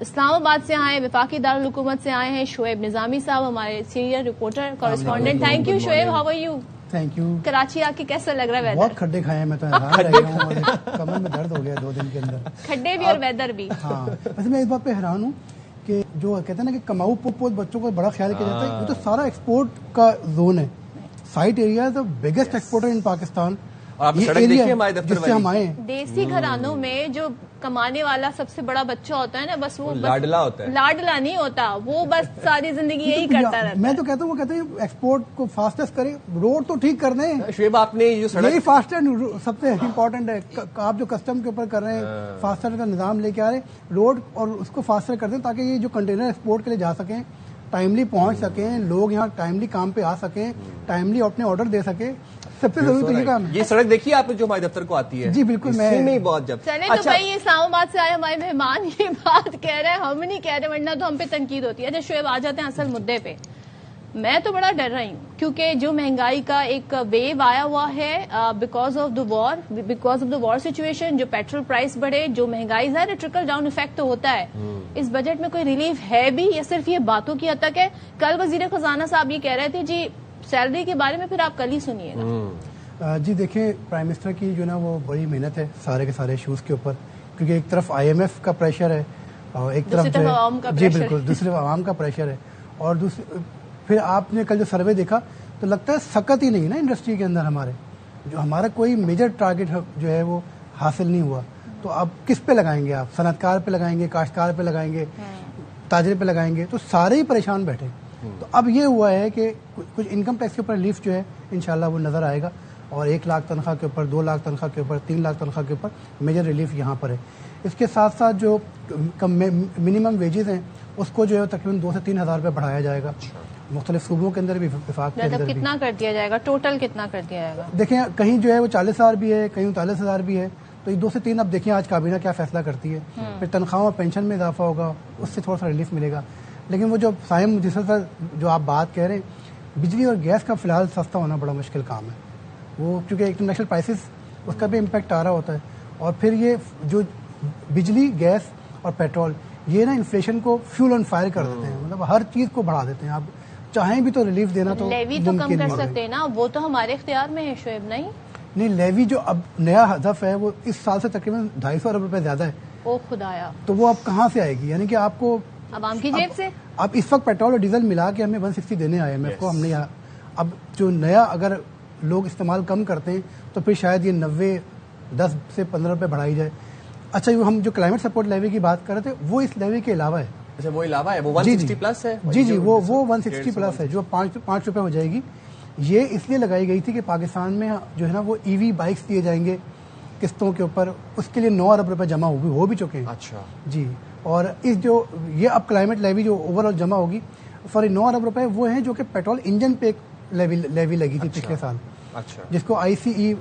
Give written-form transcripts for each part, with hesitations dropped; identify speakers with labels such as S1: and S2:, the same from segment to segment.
S1: اسلام آباد سے آئے, وفاقی دارالحکومت سے آئے ہیں شعیب نظامی صاحب, ہمارے senior reporter correspondent. Thank you Shoaib, how are you?
S2: Thank you.
S1: Karachi آ کے کیسا لگ رہا ہے ویدر؟
S2: بہت کھڈے کھائے ہیں, میں تو حیران رہ گیا ہوں, کمر میں درد ہو گیا 2 دن کے اندر.
S1: کھڈے بھی اور ویدر بھی.
S2: ہاں ویسے میں اس بات پہ حیران ہوں کہ جو کہتے ہیں نا کہ کماؤ پوت بچوں کو بڑا خیال کیا جاتا ہے, یہ تو سارا ایکسپورٹ کا زون ہے. Site area the biggest exporter in Pakistan.
S3: اور آپ سڑک دیکھیے ہمارے دفتر
S2: جس سے ہم آئے ہیں,
S1: دیسی گھرانوں میں جو کمانے والا سب سے بڑا بچہ ہوتا ہے نا, بس وہ
S3: لاڈلا ہوتا ہے.
S1: لاڈلا نہیں ہوتا, وہ بس ساری زندگی یہی کرتا رہتا ہے.
S2: میں تو کہتا ہوں, وہ کہتے ہیں ایکسپورٹ کو فاسٹسٹ کریں, روڈ تو ٹھیک کر دیں.
S3: شعیب آپ نے جو سڑک
S2: یہی فاسٹر سب سے امپورٹنٹ ہے. آپ جو کسٹم کے اوپر کر رہے ہیں, فاسٹر کا نظام لے کے آ رہے ہیں, روڈ اور اس کو فاسٹر کر دیں تاکہ یہ جو کنٹینر ایکسپورٹ کے لیے جا سکیں, ٹائملی پہنچ سکیں, لوگ یہاں ٹائملی کام پہ آ سکیں, ٹائملی اپنے آرڈر دے سکیں. سب سے ضروری تو یہ کام ہے.
S3: یہ سڑک دیکھیے آپ نے جو ہمارے دفتر کو آتی ہے.
S2: جی بالکل.
S3: میں بہت جب
S1: چلے تو بھائی, یہ اسلام آباد سے آئے ہمارے مہمان یہ بات کہہ رہے ہیں, ہم نہیں کہہ رہے, ورنہ تو ہم پہ تنقید ہوتی ہے. اچھا شعیب, آ جاتے ہیں اصل مدعے پہ. میں تو بڑا ڈر رہی ہوں کیونکہ جو مہنگائی کا ایک ویو آیا ہوا ہے because of the war situation, جو پیٹرول پرائس بڑھے, جو مہنگائی ظاہر ٹرکل ڈاؤن افیکٹ تو ہوتا ہے. اس بجٹ میں کوئی ریلیف ہے بھی یا صرف یہ باتوں کی حد تک ہے؟ کل وزیر خزانہ صاحب یہ کہہ رہے تھے جی سیلری کے بارے میں, پھر آپ کل ہی سنیے گا.
S2: جی دیکھیں, پرائم منسٹر کی جو نا وہ بڑی محنت ہے سارے کے سارے ایشوز کے اوپر, کیونکہ ایک طرف IMF کا پریشر ہے اور ایک طرف جی بالکل دوسری عوام کا پریشر ہے. اور پھر آپ نے کل جو سروے دیکھا تو لگتا ہے سکت ہی نہیں نا انڈسٹری کے اندر. ہمارے جو ہمارا کوئی میجر ٹارگٹ جو ہے وہ حاصل نہیں ہوا. تو اب کس پہ لگائیں گے آپ؟ صنعت کار پہ لگائیں گے, کاشتکار پہ لگائیں گے, تاجر پہ لگائیں گے, تو سارے ہی پریشان بیٹھے. تو اب یہ ہوا ہے کہ کچھ انکم ٹیکس کے اوپر ریلیف جو ہے انشاءاللہ وہ نظر آئے گا, اور 1 لاکھ تنخواہ کے اوپر, 2 لاکھ تنخواہ کے اوپر, 3 لاکھ تنخواہ کے اوپر میجر ریلیف یہاں پر ہے. اس کے ساتھ ساتھ جو منیمم ویجز ہیں اس کو جو ہے تقریباً 2 سے 3 ہزار روپے بڑھایا جائے گا. مختلف صوبوں کے اندر بھی, وفاق کے اندر بھی.
S1: کتنا کر دیا جائے گا ٹوٹل, کتنا کر دیا جائے گا؟
S2: دیکھیں کہیں جو ہے وہ 40,000 بھی ہے, کہیں 39,000 بھی ہے. تو یہ 2 سے 3 اب دیکھیں آج کابینہ کیا فیصلہ کرتی ہے. پھر تنخواہوں اور پینشن میں اضافہ ہوگا, اس سے تھوڑا سا ریلیف ملے گا. لیکن وہ جو سائم جس طرح جو آپ بات کہہ رہے ہیں, بجلی اور گیس کا فی الحال سستا ہونا بڑا مشکل کام ہے. وہ چونکہ انٹرنیشنل پرائسز اس کا بھی امپیکٹ آ رہا ہوتا ہے. اور پھر یہ جو بجلی, گیس اور پیٹرول, یہ نا انفلیشن کو فیول آن فائر کر دیتے ہیں, مطلب ہر چیز کو بڑھا دیتے ہیں. آپ چاہیں بھی تو ریلیف دینا تو
S1: لیوی تو کم کر سکتے ہیں نا, وہ تو ہمارے اختیار میں ہے شعیب. نہیں
S2: لیوی جو اب نیا ہدف ہے وہ اس سال سے تقریباً 250 ارب روپے زیادہ ہے.
S1: او خدایا,
S2: تو وہ اب کہاں سے آئے گی؟ یعنی کہ آپ کو
S1: عوام کی جیب سے.
S2: اب اس وقت پیٹرول اور ڈیزل ملا کے ہمیں 160 دینے آئے IMF کو. ہم نے اب جو نیا اگر لوگ استعمال کم کرتے ہیں تو پھر شاید یہ 90 10 سے 15 روپے بڑھائی جائے. اچھا ہم جو کلائمیٹ سپورٹ لیوی کی بات کر رہے تھے وہ اس لیوی کے علاوہ ہے.
S3: اچھا وہ علاوہ ہے, وہ 160 پلس ہے.
S2: جی وہ 160 پلس ہے جو 5 روپے ہو جائے گی. یہ اس لیے لگائی گئی تھی کہ پاکستان میں جو ہے نا وہ EV بائکس دیے جائیں گے قسطوں کے اوپر. اس کے لیے 9 ارب روپے جمع ہو بھی چکے ہیں.
S3: اچھا
S2: جی, اور اس جو یہ اب کلائمیٹ لیوی جو اوور آل جمع ہوگی, 9 ارب روپے وہ ہیں جو کہ پیٹرول انجن پہ لیوی لگی تھی پچھلے سال.
S3: اچھا,
S2: جس کو ICE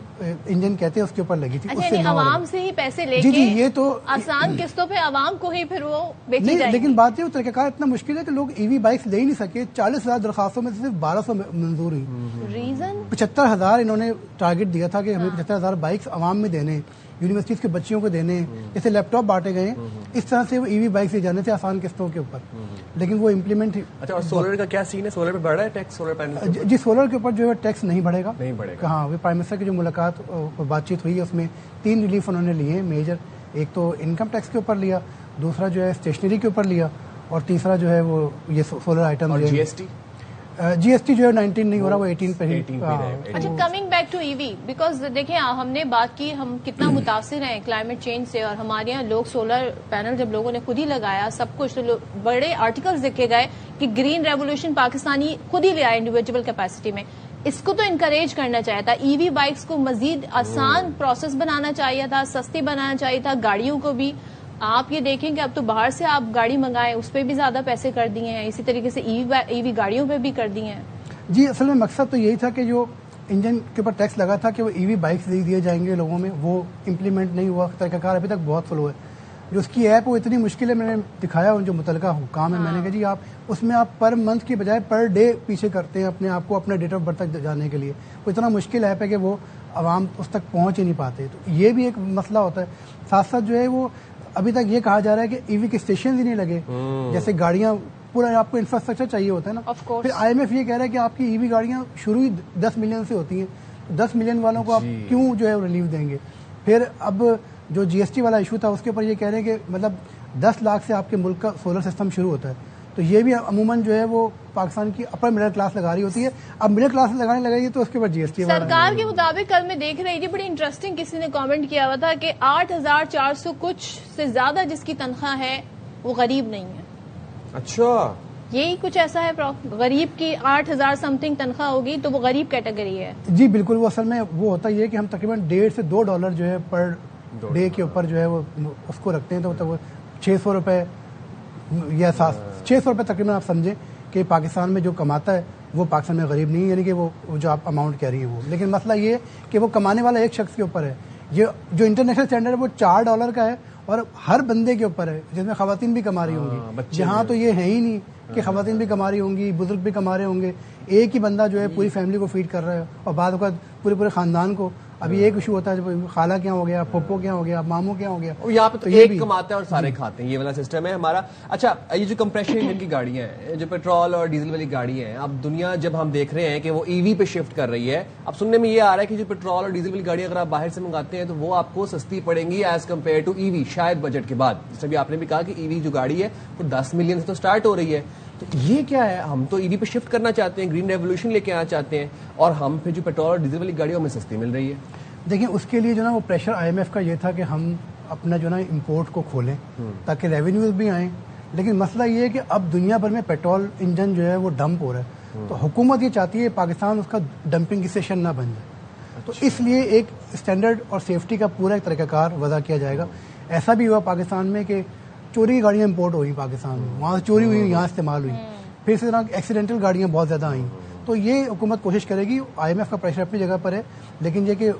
S2: انجن کہتے ہیں, اس کے اوپر لگی تھی.
S1: اچھا, یعنی عوام سے ہی پیسے لے
S2: جی
S1: کے
S2: یہ تو
S1: آسان قسطوں پہ عوام کو ہی پھر وہ بیچی
S2: نہیں.
S1: جائیں گی.
S2: لیکن بات یہ طریقہ کار اتنا مشکل ہے کہ لوگ EV بائکس لے ہی نہیں سکے. 40,000 درخواستوں میں صرف 1200 منظور ہوئی.
S1: ریزن
S2: 75,000 انہوں نے ٹارگٹ دیا تھا کہ ہمیں 75,000 بائکس عوام میں دینے, یونیورسٹیز کے بچیوں کو دینے, جیسے لیپ ٹاپ بانٹے گئے ہیں اس طرح سے وہ EV بائکس لے جانے تھے آسان قسطوں کے اوپر. لیکن وہ امپلیمنٹ.
S3: اچھا, اور سولر کا کیا سین ہے؟ سولر پہ بڑھ رہا ہے ٹیکس؟ سولر پینل
S2: جی سولر کے اوپر جو ہے ٹیکس نہیں بڑھے گا.
S3: ہاں,
S2: وہ پرائم منسٹر کی جو ملاقات بات چیت ہوئی ہے اس میں 3 ریلیف انہوں نے لیے ہیں میجر. ایک تو انکم ٹیکس کے اوپر لیا, دوسرا جو ہے اسٹیشنری کے اوپر لیا, اور تیسرا جو ہے وہ یہ سولر آئٹم. جی ایس ٹی جو ہے 19 نہیں ہو رہا, وہ 18 پہ ہی.
S1: اچھا, coming back to EV, because دیکھیں ہم نے بات کی ہم کتنا متاثر ہیں کلائمیٹ چینج سے, اور ہمارے یہاں لوگ سولر پینل جب لوگوں نے خود ہی لگایا سب کچھ, تو بڑے آرٹیکلز دیکھے گئے کہ گرین ریولیوشن پاکستانی خود ہی لے آئے انڈیویجول کیپیسٹی میں. اس کو تو انکریج کرنا چاہیے تھا. EV بائکس کو مزید آسان پروسیس بنانا چاہیے تھا, سستی بنانا چاہیے تھا, گاڑیوں کو بھی. آپ یہ دیکھیں کہ اب تو باہر سے آپ گاڑی منگائیں, اس پہ بھی زیادہ پیسے کر دیے ہیں, اسی طریقے سے EV گاڑیوں پہ بھی کر دیے ہیں.
S2: جی اصل میں مقصد تو یہی تھا کہ جو انجن کے اوپر ٹیکس لگا تھا کہ وہ EV بائکس دیے جائیں گے لوگوں میں, وہ امپلیمنٹ نہیں ہوا. طریقہ کار ابھی تک بہت سلو ہے. جو اس کی ایپ وہ اتنی مشکل ہے, میں نے دکھایا ان جو متعلقہ حکام ہے, میں نے کہا جی آپ اس میں آپ پر منتھ کی بجائے پر ڈے پیچھے کرتے ہیں اپنے آپ کو اپنے ڈیٹ آف برتھ تک جانے کے لیے. وہ اتنا مشکل ایپ ہے کہ وہ عوام اس تک پہنچ ہی نہیں پاتے. تو یہ بھی ایک مسئلہ ہوتا ہے. ساتھ ساتھ جو ہے وہ ابھی تک یہ کہا جا رہا ہے کہ ای وی کے اسٹیشن ہی نہیں لگے, جیسے گاڑیاں پورا آپ کو انفراسٹرکچر چاہیے ہوتا ہے نا. پھر IMF یہ کہہ رہا ہے کہ آپ کی ای وی گاڑیاں شروع ہی 10 ملین سے ہوتی ہیں, 10 ملین والوں کو آپ کیوں جو ہے ریلیف دیں گے. پھر اب جو GST والا ایشو تھا اس کے اوپر یہ کہہ رہے ہیں کہ مطلب 10 لاکھ سے آپ کے ملک کا سولر سسٹم شروع ہوتا ہے, تو یہ بھی عموماً جو ہے وہ پاکستان کی اپر مڈل کلاس لگا رہی ہوتی ہے. اب مڈل کلاس لگانے لگے گی تو اس کے بعد GST
S1: سرکار کے مطابق کل میں دیکھ رہی تھی, بڑی انٹرسٹنگ کسی نے کامنٹ کیا ہوا تھا کہ 8,400 کچھ سے زیادہ جس کی تنخواہ ہے وہ غریب نہیں ہے.
S3: اچھا,
S1: یہی کچھ ایسا ہے غریب کی 8,000 سم تھنگ تنخواہ ہوگی تو وہ غریب کیٹیگری ہے.
S2: جی بالکل, وہ اصل میں وہ ہوتا یہ کہ ہم تقریباً $1.5 سے $2 جو ہے پر ڈے کے اوپر جو ہے وہ اس کو رکھتے ہیں, تو مطلب 600 روپے یا 600 روپے تقریباً آپ سمجھیں کہ پاکستان میں جو کماتا ہے وہ پاکستان میں غریب نہیں ہے, یعنی کہ وہ جو آپ اماؤنٹ کہہ رہی ہیں وہ. لیکن مسئلہ یہ ہے کہ وہ کمانے والا ایک شخص کے اوپر ہے. یہ جو انٹرنیشنل اسٹینڈرڈ ہے وہ $4 کا ہے اور ہر بندے کے اوپر ہے, جس میں خواتین بھی کما رہی ہوں گی. جہاں تو یہ ہے ہی نہیں کہ خواتین بھی کما رہی ہوں گی, بزرگ بھی کما رہے ہوں گے, ایک ہی بندہ جو ہے پوری فیملی کو فیڈ کر رہا ہے اور بعد اوقات پورے خاندان کو. ابھی ایک ایشو ہوتا ہے جب خالہ کیا ہو گیا, پھپھو کیا ہو گیا, ماموں کیا ہو گیا,
S3: یہاں پہ تو ایک کماتا ہے اور سارے کھاتے ہیں, یہ والا سسٹم ہے ہمارا. اچھا, یہ جو کمپریشن انجن کی گاڑیاں ہیں, جو پیٹرول اور ڈیزل والی گاڑیاں ہیں, اب دنیا جب ہم دیکھ رہے ہیں کہ وہ ای وی پہ شفٹ کر رہی ہے, اب سننے میں یہ آ رہا ہے کہ جو پیٹرول اور ڈیزل والی گاڑیاں اگر آپ باہر سے منگاتے ہیں تو وہ آپ کو سستی پڑیں گی ایز کمپیئر ٹو ای وی, شاید بجٹ کے بعد. جیسے بھی آپ نے بھی کہا کہ ای وی جو گاڑی ہے وہ 10 ملین سے تو اسٹارٹ ہو رہی ہے. تو یہ کیا ہے, ہم تو ای وی پہ شفٹ کرنا چاہتے ہیں, گرین ریولیوشن لے کے آنا چاہتے ہیں, اور ہم پھر جو پیٹرول اور ڈیزل والی گاڑیوں میں سستی مل رہی ہے.
S2: دیکھیں اس کے لیے جو نا وہ پریشر IMF کا یہ تھا کہ ہم اپنا جو نا امپورٹ کو کھولیں تاکہ ریونیوز بھی آئیں. لیکن مسئلہ یہ ہے کہ اب دنیا بھر میں پیٹرول انجن جو ہے وہ ڈمپ ہو رہا ہے, تو حکومت یہ چاہتی ہے پاکستان اس کا ڈمپنگ اسٹیشن نہ بن جائے. تو اس لیے ایک اسٹینڈرڈ اور سیفٹی کا پورا ایک طریقہ کار وضع کیا جائے گا. ایسا بھی ہوا پاکستان میں کہ چوری کی گاڑیاں امپورٹ ہوئی پاکستان میں, وہاں سے چوری ہوئی, یہاں استعمال ہوئی. پھر اسی طرح ایکسیڈنٹل گاڑیاں بہت زیادہ آئیں. تو یہ حکومت کوشش کرے گی. IMF کا پریشر اپنی جگہ پر ہے, لیکن یہ کہ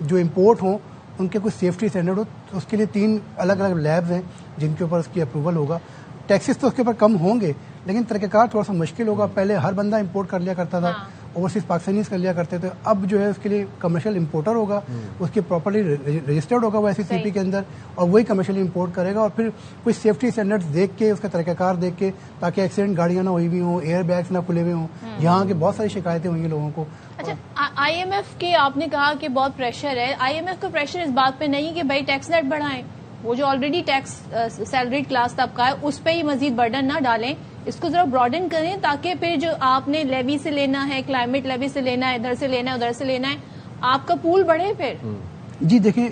S2: جو امپورٹ ہوں ان کے کچھ سیفٹی اسٹینڈرڈ ہو, تو اس کے لیے 3 الگ الگ لیبز ہیں جن کے اوپر اس کی اپروول ہوگا. ٹیکسز تو اس کے اوپر کم ہوں گے, لیکن طریقہ کار تھوڑا سا مشکل ہوگا. پہلے ہر بندہ امپورٹ کر لیا کرتا تھا, اوورسیز پاکستانیز کر لیا کرتے تھے. اب جو ہے اس کے لیے کمرشل امپورٹر ہوگا, اس کی پراپرلی رجسٹرڈ ہوگا وہ SCCP کے اندر, اور وہی کمرشلی امپورٹ کرے گا. اور پھر کچھ سیفٹی اسٹینڈرڈز دیکھ کے, اس کا طریقہ کار دیکھ کے, تاکہ ایکسیڈنٹ گاڑیاں نہ ہوئی ہوئی ہوں, ایئر بیگس نہ کھلے ہوئے ہوں. یہاں کے بہت ساری شکایتیں ہوئی ہیں لوگوں کو.
S1: اچھا, IMF کے آپ نے کہا کہ بہت پریشر ہے. IMF کا پریشر اس بات پہ نہیں کہ بھائی ٹیکس نیٹ بڑھائیں, وہ جو آلریڈی ٹیکس سیلریڈ کلاس طبقہ ہے اس پہ ہی مزید برڈن نہ ڈالیں, اس کو ذرا براڈن کریں تاکہ پھر جو آپ نے لیوی سے لینا ہے, کلائمیٹ لیوی سے لینا ہے, ادھر سے لینا ہے, ادھر سے لینا ہے, آپ کا پول بڑھے پھر.
S2: جی دیکھیں,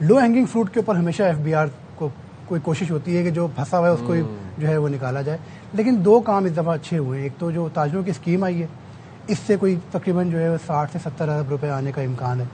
S2: لو ہینگنگ فروٹ کے اوپر ہمیشہ FBR کو کوئی کوشش ہوتی ہے کہ جو پھنسا ہوا ہے اس کو جو ہے وہ نکالا جائے. لیکن 2 کام اس دفعہ اچھے ہوئے ہیں. ایک تو جو تاجروں کی اسکیم آئی ہے, اس سے کوئی تقریباً جو ہے 60 سے 70 ارب روپے آنے کا امکان ہے.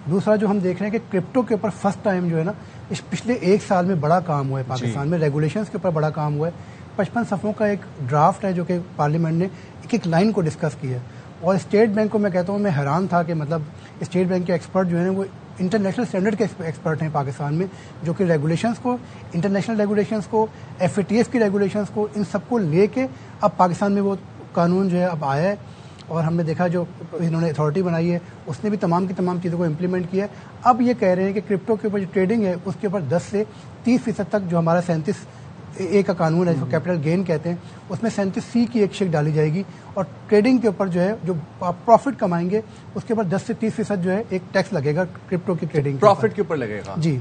S2: دوسرا جو ہم دیکھ رہے ہیں کہ کرپٹو کے اوپر فرسٹ ٹائم جو ہے نا اس پچھلے 1 سال میں بڑا کام ہوا ہے پاکستان میں. ریگولیشنز کے اوپر بڑا کام ہوا ہے. 55 صفحوں کا ایک ڈرافٹ ہے جو کہ پارلیمنٹ نے ایک لائن کو ڈسکس کیا ہے. اور اسٹیٹ بینک کو میں کہتا ہوں, میں حیران تھا کہ مطلب اسٹیٹ بینک کے ایکسپرٹ جو ہیں وہ انٹرنیشنل اسٹینڈرڈ کے ایکسپرٹ ہیں پاکستان میں, جو کہ ریگولیشنز کو, انٹرنیشنل ریگولیشنز کو, FATF کی ریگولیشنز کو, ان سب کو لے کے اب پاکستان میں وہ قانون جو ہے اب آیا ہے. اور ہم نے دیکھا جو انہوں نے اتھارٹی بنائی ہے اس نے بھی تمام کی تمام چیزوں کو امپلیمنٹ کیا ہے. اب یہ کہہ رہے ہیں کہ کرپٹو کے اوپر جو ٹریڈنگ ہے اس کے اوپر 10 سے 30% تک جو ہمارا 37A کا قانون ہے, جو کیپٹل گین کہتے ہیں, اس میں 37C کی ایک شک ڈالی جائے گی. اور ٹریڈنگ کے اوپر جو ہے جو آپ پروفٹ کمائیں گے اس کے اوپر 10 سے 30% جو ہے ایک ٹیکس لگے گا کرپٹو کی ٹریڈنگ
S3: پروفٹ کے اوپر لگے گا.
S2: جی.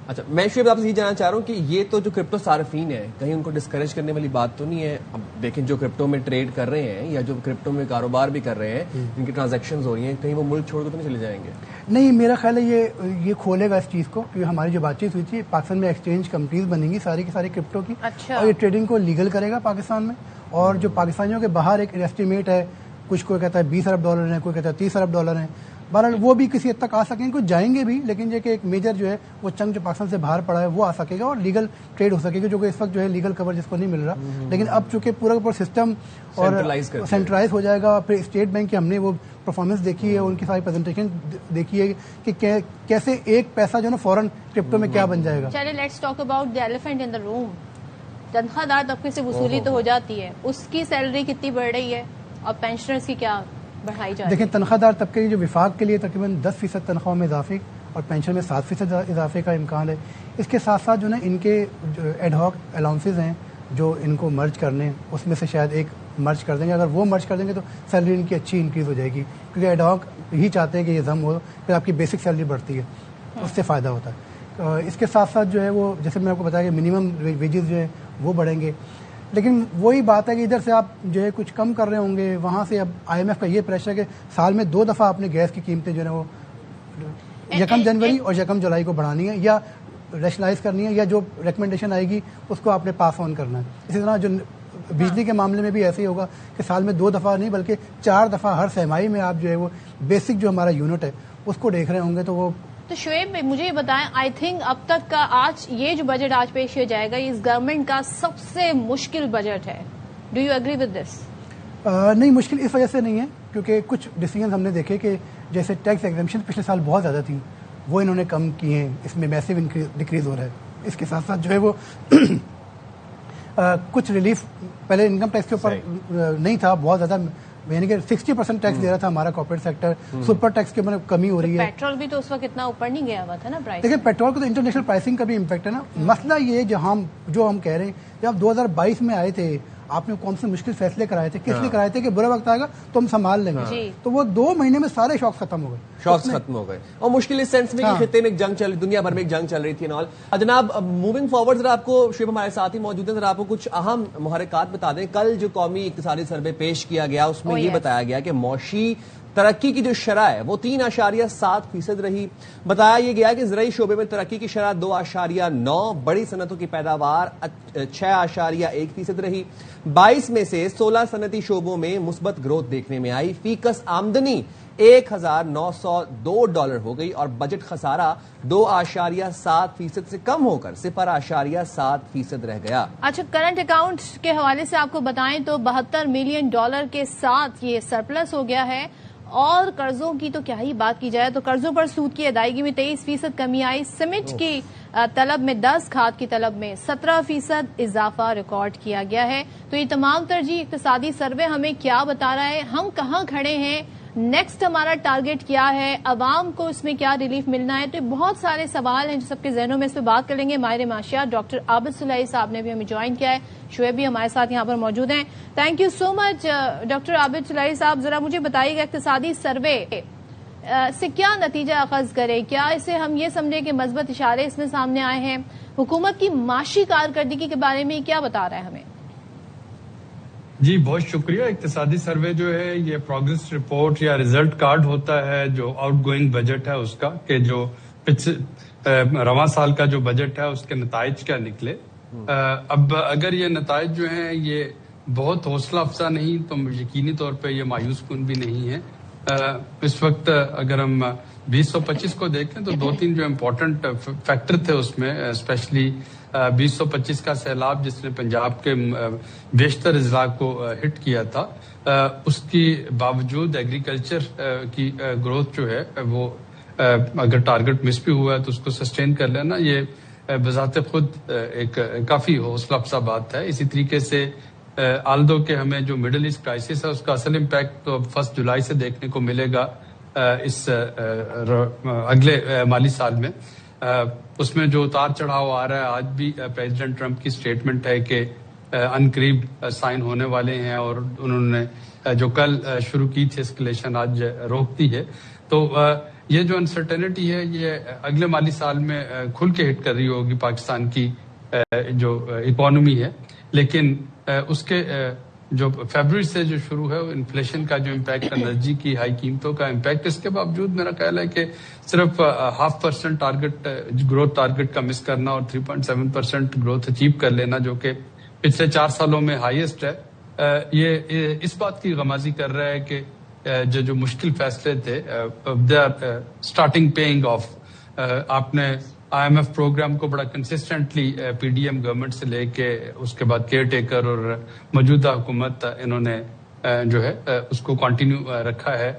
S3: اچھا, میں شعیب آپ سے یہ جاننا چاہ رہا ہوں کہ یہ تو جو کرپٹو صارفین ہیں کہیں ان کو ڈسکریج کرنے والی بات تو نہیں ہے؟ اب دیکھیں جو کرپٹو میں ٹریڈ کر رہے ہیں یا جو کرپٹو میں کاروبار بھی کر رہے ہیں, جن کی ٹرانزیکشنز ہو رہی ہیں, کہیں وہ ملک چھوڑ کے تو نہیں چلے جائیں گے؟
S2: نہیں, میرا خیال ہے یہ کھولے گا اس چیز کو, کیونکہ ہماری جو بات چیت ہوئی تھی پاکستان میں ایکسچینج کمپنیز بنیں گی ساری کی ساری کرپٹو کی. اور یہ ٹریڈنگ کو لیگل کرے گا پاکستان میں. اور جو پاکستانیوں کے باہر ایک ایسٹیمیٹ ہے, کچھ کوئی کہتا ہے $20 ارب ہیں, کوئی کہتا ہے $30 ارب ہیں. بہرحال وہ بھی کسی حد تک آ سکیں گے, کچھ جائیں گے بھی, لیکن یہ کہ ایک میجر جو ہے وہ چنک جو پاکستان سے باہر پڑا ہے وہ آ سکے گا اور لیگل ٹریڈ ہو سکے گا, جو کہ اس وقت جو ہے لیگل کور جس کو نہیں مل رہا. لیکن اب چونکہ پورا پورا سسٹم اور سینٹرلائز ہو جائے گا. پھر اسٹیٹ بینک کی ہم نے وہ پرفارمنس دیکھی ہے, ان کی ساری پریزنٹیشن دیکھی ہے کہ کیسے ایک پیسہ جو ہے نا فوراً کرپٹو میں کیا بن جائے گا.
S1: چلے let's talk about the elephant in the room. تنخواہ دار طبقے سے وصولی تو ہو جاتی ہے, اس کی سیلری کتنی بڑھ رہی ہے اور پینشنرز کی کیا بڑھائی جائے؟
S2: دیکھیں, تنخواہ دار طبقے کی جو وفاق کے لیے تقریباً 10% تنخواہ میں اضافے اور پینشن میں 7% اضافے کا امکان ہے. اس کے ساتھ ساتھ جو نا ان کے ایڈ ہاک الاؤنسز ہیں جو ان کو مرج کرنے ہیں, اس میں سے شاید ایک مرج کر دیں گے. اگر وہ مرج کر دیں گے تو سیلری ان کی اچھی انکریز ہو جائے گی, کیونکہ ایڈ ہاک ہی چاہتے ہیں کہ یہ ضم ہو, پھر آپ کی بیسک سیلری بڑھتی ہے, اس سے فائدہ ہوتا ہے. اس کے ساتھ ساتھ جو ہے وہ جیسے میں نے آپ کو بتایا کہ منیمم ویجز جو ہیں وہ بڑھیں گے. لیکن وہی بات ہے کہ ادھر سے آپ جو ہے کچھ کم کر رہے ہوں گے, وہاں سے اب IMF کا یہ پریشر ہے کہ سال میں 2 دفعہ اپنے گیس کی قیمتیں جو ہے وہ 1 جنوری اور 1 جولائی کو بڑھانی ہے, یا ریشنلائز کرنی ہے, یا جو ریکمنڈیشن آئے گی اس کو آپ نے پاس آن کرنا ہے. اسی طرح جو بجلی کے معاملے میں بھی ایسے ہی ہوگا کہ سال میں 2 دفعہ نہیں بلکہ 4 دفعہ ہر سہمائی میں آپ جو ہے وہ بیسک جو ہمارا یونٹ ہے اس کو دیکھ رہے ہوں گے. تو وہ
S1: تو شعیب مجھے یہ بتائیں, آئی تھنک اب تک کا آج یہ جو بجٹ آج پیش کیا جائے گا یہ اس گورنمنٹ کا سب سے مشکل بجٹ ہے. Do you agree with this?
S2: نہیں, مشکل اس وجہ سے نہیں ہے کیونکہ کچھ ڈیسیجنز ہم نے دیکھے کہ جیسے ٹیکس ایگزمپشن پچھلے سال بہت زیادہ تھیں, وہ انہوں نے کم کیے ہیں, اس میں میسو ڈکریز ہو رہا ہے. اس کے ساتھ ساتھ جو ہے وہ کچھ ریلیف پہلے انکم ٹیکس کے اوپر نہیں تھا بہت زیادہ, یعنی کہ 60% ٹیکس دے رہا تھا ہمارا کارپوریٹ سیکٹر, سپر ٹیکس کے اوپر کمی ہو رہی ہے.
S1: پیٹرول بھی تو اس وقت اتنا اوپر نہیں گیا ہوا تھا نا پرائس.
S2: دیکھیں پیٹرول کو تو انٹرنیشنل پرائسنگ کا بھی امپیکٹ ہے نا. مسئلہ یہ جو ہم کہہ رہے ہیں جب 2022 میں آئے تھے آپ نے کون سے مشکل فیصلے کرائے تھے, کس لیے کرائے تھے کہ برا وقت آئے گا تو ہم سنبھال لیں گے. تو وہ 2 مہینے میں سارے شاکس ختم ہو گئے. اور
S3: مشکل اس سینس میں کہ خطے میں ایک جنگ چل رہی, دنیا بھر میں ایک جنگ چل رہی تھی. جناب موونگ فارورڈ ذرا آپ کو شعیب ہمارے ساتھ ہی موجود ہیں, ذرا آپ کو کچھ اہم محرکات بتا دیں. کل جو قومی اقتصادی سروے پیش کیا گیا اس میں یہ بتایا گیا کہ معاشی ترقی کی جو شرح ہے وہ 3.7% رہی. بتایا یہ گیا کہ زرعی شعبے میں ترقی کی شرح 2.9, بڑی صنعتوں کی پیداوار 6.1% رہی. 22 میں سے 16 صنعتی شعبوں میں مثبت گروتھ دیکھنے میں آئی. فی کس آمدنی $1,902 ہو گئی اور بجٹ خسارہ 2.7% سے کم ہو کر 0.7% رہ گیا.
S1: اچھا, کرنٹ اکاؤنٹ کے حوالے سے آپ کو بتائیں تو $72 ملین کے ساتھ یہ سرپلس ہو گیا ہے. اور قرضوں کی تو کیا ہی بات کی جائے, تو قرضوں پر سود کی ادائیگی میں 23% کمی آئی. سیمنٹ کی طلب میں 10, کھاد کی طلب میں 17% اضافہ ریکارڈ کیا گیا ہے. تو یہ تمام ترجیح اقتصادی سروے ہمیں کیا بتا رہا ہے, ہم کہاں کھڑے ہیں, نیکسٹ ہمارا ٹارگٹ کیا ہے, عوام کو اس میں کیا ریلیف ملنا ہے. تو بہت سارے سوال ہیں جو سب کے ذہنوں میں, اس پہ بات کر لیں گے. ماہر معاشیات ڈاکٹر عابد صلاحی صاحب نے بھی ہمیں جوائن کیا ہے, شعیب بھی ہمارے ساتھ یہاں پر موجود ہیں. Thank you so much doctor Abid Salahi صاحب. ذرا مجھے بتائیے گا اقتصادی سروے سے کیا نتیجہ اخذ کرے, کیا اسے ہم یہ سمجھیں کہ مثبت اشارے اس میں سامنے آئے ہیں, حکومت کی معاشی کارکردگی کے بارے میں کیا بتا رہا ہے ہمیں؟
S4: جی بہت شکریہ. اقتصادی سروے جو ہے یہ پروگرس رپورٹ یا ریزلٹ کارڈ ہوتا ہے جو آؤٹ گوئنگ بجٹ ہے اس کا, کہ جو رواں سال کا جو بجٹ ہے اس کے نتائج کیا نکلے. اب اگر یہ نتائج جو ہیں یہ بہت حوصلہ افزا نہیں تو یقینی طور پہ یہ مایوس کن بھی نہیں ہے. اس وقت اگر ہم 2025 کو دیکھیں تو 2-3 جو امپورٹنٹ فیکٹر تھے اس میں, اسپیشلی 2025 کا سیلاب جس نے پنجاب کے بیشتر اضلاع کو ہٹ کیا تھا, اس کی باوجود ایگریکلچر کی گروتھ جو ہے وہ اگر ٹارگٹ مس بھی ہوا ہے تو اس کو سسٹین کر لینا یہ بذات خود ایک کافی حوصلہ افزا بات ہے. اسی طریقے سے آلدو کہ ہمیں جو مڈل ایسٹ کرائسس ہے اس کا اصل امپیکٹ تو 1 جولائی سے دیکھنے کو ملے گا اس اگلے مالی سال میں. اس میں جو اتار چڑھاؤ آ رہا ہے, آج بھی پریزیڈنٹ ٹرمپ کی سٹیٹمنٹ ہے کہ عنقریب سائن ہونے والے ہیں, اور انہوں نے جو کل شروع کی تھی اسکلیشن آج روک دی ہے. تو یہ جو انسرٹینٹی ہے یہ اگلے مالی سال میں کھل کے ہٹ کر رہی ہوگی پاکستان کی جو اکانومی ہے. لیکن اس کے جو فیبرری سے جو شروع ہے وہ انفلیشن کا جو امپیکٹ, انرجی کی ہائی قیمتوں کا امپیکٹ, اس کے باوجود میرا خیال ہے کہ صرف 0.5% ٹارگٹ گروتھ ٹارگٹ کا مس کرنا اور 3.7% گروتھ اچیو کر لینا جو کہ پچھلے 4 سالوں میں ہائیسٹ ہے, یہ اس بات کی غمازی کر رہا ہے کہ جو مشکل فیصلے تھے they are starting paying off. آپ نے IMF پروگرام کو بڑا کنسسٹنٹلی PDM گورنمنٹ سے لے کے اس کے بعد کیئر ٹیکر اور موجودہ حکومت انہوں نے جو ہے اس کو کنٹینیو رکھا ہے.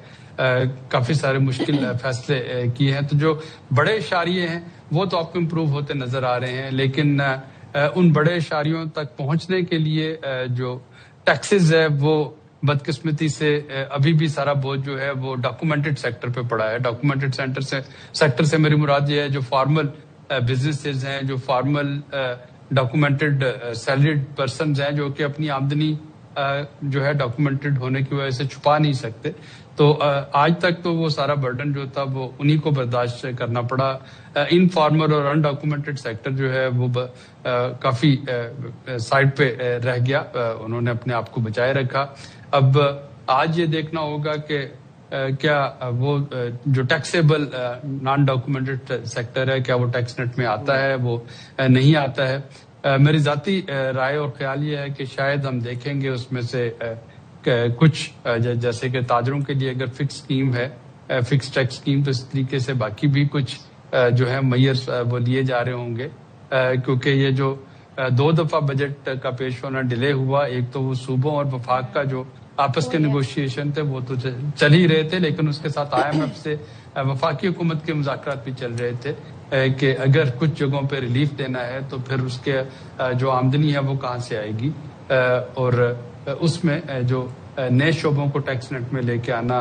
S4: کافی سارے مشکل فیصلے کیے ہیں. تو جو بڑے اشاریے ہیں وہ تو آپ کو امپروو ہوتے نظر آ رہے ہیں, لیکن ان بڑے اشاریوں تک پہنچنے کے لیے جو ٹیکسز ہے وہ بدقسمتی سے ابھی بھی سارا بوجھ جو ہے وہ ڈاکومنٹڈ سیکٹر پہ پڑا ہے. ڈاکومنٹڈ سیکٹر سے میری مراد یہ ہے جو فارمل بزنسز ہیں, جو فارمل ڈاکومنٹڈ سیلریڈ پرسنز ہیں, جو کہ اپنی آمدنی جو ہے ڈاکومنٹڈ ہونے کی وجہ سے چھپا نہیں سکتے. تو آج تک تو وہ سارا برڈن جو تھا وہ انہی کو برداشت کرنا پڑا. ان فارمل اور ان ڈاکومنٹڈ سیکٹر جو ہے وہ کافی سائڈ پہ رہ گیا, انہوں نے اپنے آپ کو بچائے رکھا. اب آج یہ دیکھنا ہوگا کہ کیا وہ جو ٹیکسیبل نان ڈاکومنٹڈ سیکٹر ہے کیا وہ ٹیکس نیٹ میں آتا ہے, وہ نہیں آتا ہے. میری ذاتی رائے اور خیال یہ ہے کہ شاید ہم دیکھیں گے اس میں سے کچھ, جیسے کہ تاجروں کے لیے اگر فکس اسکیم ہے, فکس ٹیکس اسکیم, تو اس طریقے سے باقی بھی کچھ جو ہے میئرز وہ لیے جا رہے ہوں گے. کیونکہ یہ جو 2 دفعہ بجٹ کا پیش ہونا ڈیلے ہوا, ایک تو وہ صوبوں اور وفاق کا جو آپس کے نیگوشیشن تھے وہ تو چل ہی رہے تھے, لیکن اس کے ساتھ IMF سے وفاقی حکومت کے مذاکرات بھی چل رہے تھے کہ اگر کچھ جگہوں پہ ریلیف دینا ہے تو پھر اس کے جو آمدنی ہے وہ کہاں سے آئے گی, اور اس میں جو نئے شعبوں کو ٹیکس نیٹ میں لے کے آنا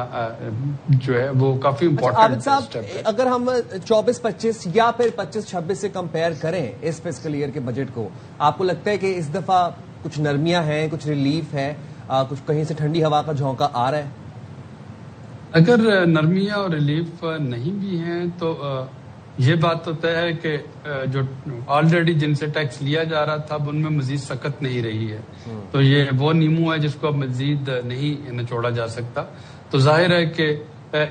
S4: جو ہے وہ کافی امپورٹنٹ.
S3: عابد صاحب, اگر ہم 24-25 یا پھر 25-26 سے کمپیئر کریں اس فسکل ایئر کے بجٹ کو, آپ کو لگتا ہے کہ اس دفعہ کچھ نرمیاں ہیں, کچھ ریلیف ہے, کچھ کہیں سے ٹھنڈی ہوا کا جھونکا آ رہا ہے؟
S4: اگر نرمیاں اور ریلیف نہیں بھی ہیں تو یہ بات تو طے ہے کہ جو آلریڈی جن سے ٹیکس لیا جا رہا تھا ان میں مزید سخت نہیں رہی ہے. تو یہ وہ نیمو ہے جس کو اب مزید نہیں نچوڑا جا سکتا. تو ظاہر ہے کہ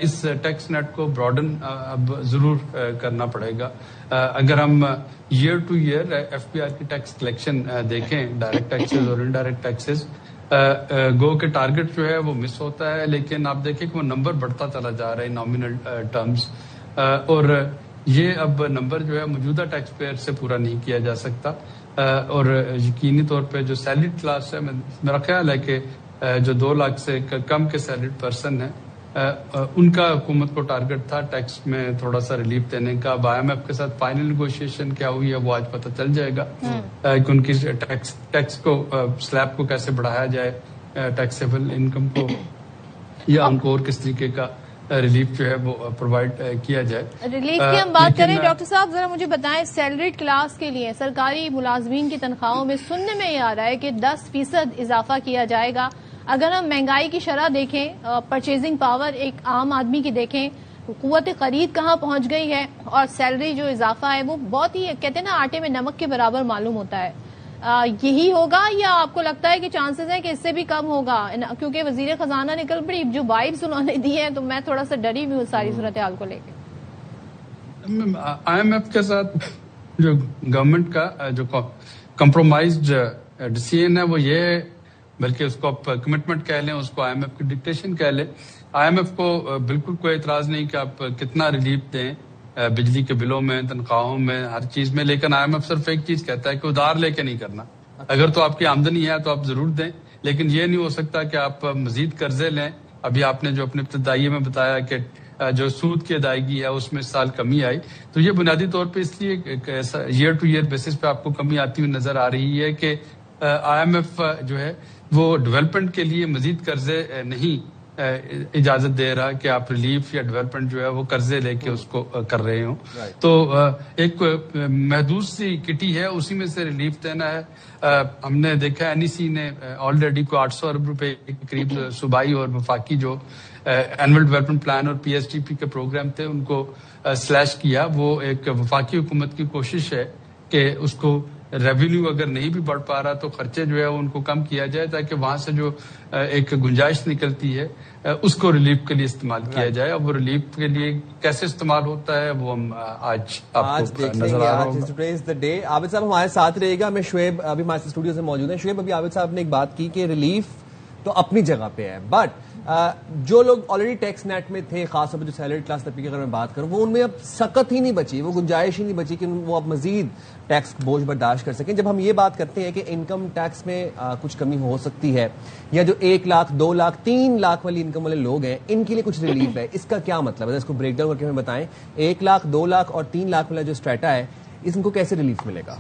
S4: اس ٹیکس نیٹ کو براڈن اب ضرور کرنا پڑے گا. اگر ہم ایئر ٹو ایئر FBR کی ٹیکس کلیکشن دیکھیں, ڈائریکٹ ٹیکسز اور انڈائریکٹ ٹیکسز, گو کے ٹارگٹ جو ہے وہ مس ہوتا ہے, لیکن آپ دیکھیں کہ وہ نمبر بڑھتا چلا جا رہا ہے نامینل ٹرمز, اور یہ اب نمبر جو ہے موجودہ ٹیکس پیئر سے پورا نہیں کیا جا سکتا. اور یقینی طور پہ جو سیلریڈ کلاس ہے, میرا خیال ہے کہ جو 2 لاکھ سے کم کے سیلریڈ پرسن ہیں ان کا حکومت کو ٹارگٹ تھا ٹیکس میں تھوڑا سا ریلیف دینے کا. اب IMF کے ساتھ فائنل نیگوشیشن کیا ہوئی ہے وہ آج پتہ چل جائے گا کہ ان کی ٹیکس کو سلیب کو کیسے بڑھایا جائے, ٹیکسیبل انکم کو, یا ان کو اور کس طریقے کا ریلیف جو ہے وہ پرووائڈ کیا جائے.
S1: ریلیف کی ہم بات کریں ڈاکٹر صاحب, ذرا مجھے بتائیں سیلریڈ کلاس کے لیے سرکاری ملازمین کی تنخواہوں میں سننے میں یہ آ رہا ہے کہ 10% اضافہ کیا جائے گا. اگر ہم مہنگائی کی شرح دیکھیں, پرچیزنگ پاور ایک عام آدمی کی دیکھیں, قوت خرید کہاں پہنچ گئی ہے, اور سیلری جو اضافہ ہے وہ بہت ہی کہتے ہیں نا آٹے میں نمک کے برابر معلوم ہوتا ہے. یہی ہوگا یا آپ کو لگتا ہے کہ چانسز ہیں کہ اس سے بھی کم ہوگا؟ کیونکہ وزیر خزانہ نے کل بڑی جو وائبز انہوں نے دی ہیں تو میں تھوڑا سا ڈری بھی ہوں ساری صورتحال کو لے کے.
S4: IMF کے ساتھ جو گورنمنٹ کا جو کمپرومائزڈ ڈیسیژن ہے وہ یہ ہے, بلکہ اس کو آپ کمٹمنٹ کہہ لیں, اس کو IMF کی ڈکٹیشن کہہ لیں. IMF کو بالکل کوئی اعتراض نہیں کہ آپ کتنا ریلیف دیں بجلی کے بلوں میں, تنخواہوں میں, ہر چیز میں, لیکن IMF صرف ایک چیز کہتا ہے کہ ادھار لے کے نہیں کرنا. اگر تو آپ کی آمدنی ہے تو آپ ضرور دیں, لیکن یہ نہیں ہو سکتا کہ آپ مزید قرضے لیں. ابھی آپ نے جو اپنے ابتدائی میں بتایا کہ جو سود کی ادائیگی ہے اس میں اس سال کمی آئی, تو یہ بنیادی طور پہ اس لیے ایئر ٹو ایئر بیسس پہ آپ کو کمی آتی ہوئی نظر آ رہی ہے کہ IMF جو ہے وہ ڈیولپمنٹ کے لیے مزید قرضے نہیں اجازت دے رہا کہ آپ ریلیف یا ڈیولپمنٹ جو ہے وہ قرضے لے کے اس کو کر رہے ہوں. تو ایک محدود سی کٹی ہے, اسی میں سے ریلیف دینا ہے. ہم نے دیکھا NEC نے آلریڈی کو 800 ارب روپے کے قریب صوبائی اور وفاقی جو اینول ڈیولپمنٹ پلان اور PSDP کے پروگرام تھے ان کو سلیش کیا. وہ ایک وفاقی حکومت کی کوشش ہے کہ اس کو ریونیو اگر نہیں بھی بڑھ پا رہا تو خرچے جو ہے ان کو کم کیا جائے, تاکہ وہاں سے جو ایک گنجائش نکلتی ہے اس کو ریلیف کے لیے استعمال کیا جائے. اور وہ ریلیف کے لیے کیسے استعمال ہوتا ہے وہ ہم آج نظر آ رہا
S3: ہوگا. عابد صاحب ہمارے ساتھ رہے گا. ہمیں شعیب ابھی ہمارے اسٹوڈیو سے موجود ہیں. شعیب, ابھی عابد صاحب نے ایک بات کی کہ ریلیف تو اپنی جگہ پہ ہے, بٹ جو لوگ آلریڈی ٹیکس نیٹ میں تھے, خاص طور پہ جو سیلریڈ کلاس طبقے کی اگر میں بات کروں, وہ ان میں اب سکت ہی نہیں بچی, وہ گنجائش ہی نہیں بچی کہ وہ اب مزید ٹیکس بوجھ برداشت کر سکیں. جب ہم یہ بات کرتے ہیں کہ انکم ٹیکس میں کچھ کمی ہو سکتی ہے, یا جو 1 لاکھ 2 لاکھ 3 لاکھ والی انکم والے لوگ ہیں ان کے لیے کچھ ریلیف ہے, اس کا کیا مطلب ہے؟ اس کو بریک ڈاؤن کر کے ہمیں بتائیں. 1 لاکھ 2 لاکھ اور 3 لاکھ والا جو اسٹریٹا ہے ان کو کیسے ریلیف ملے گا؟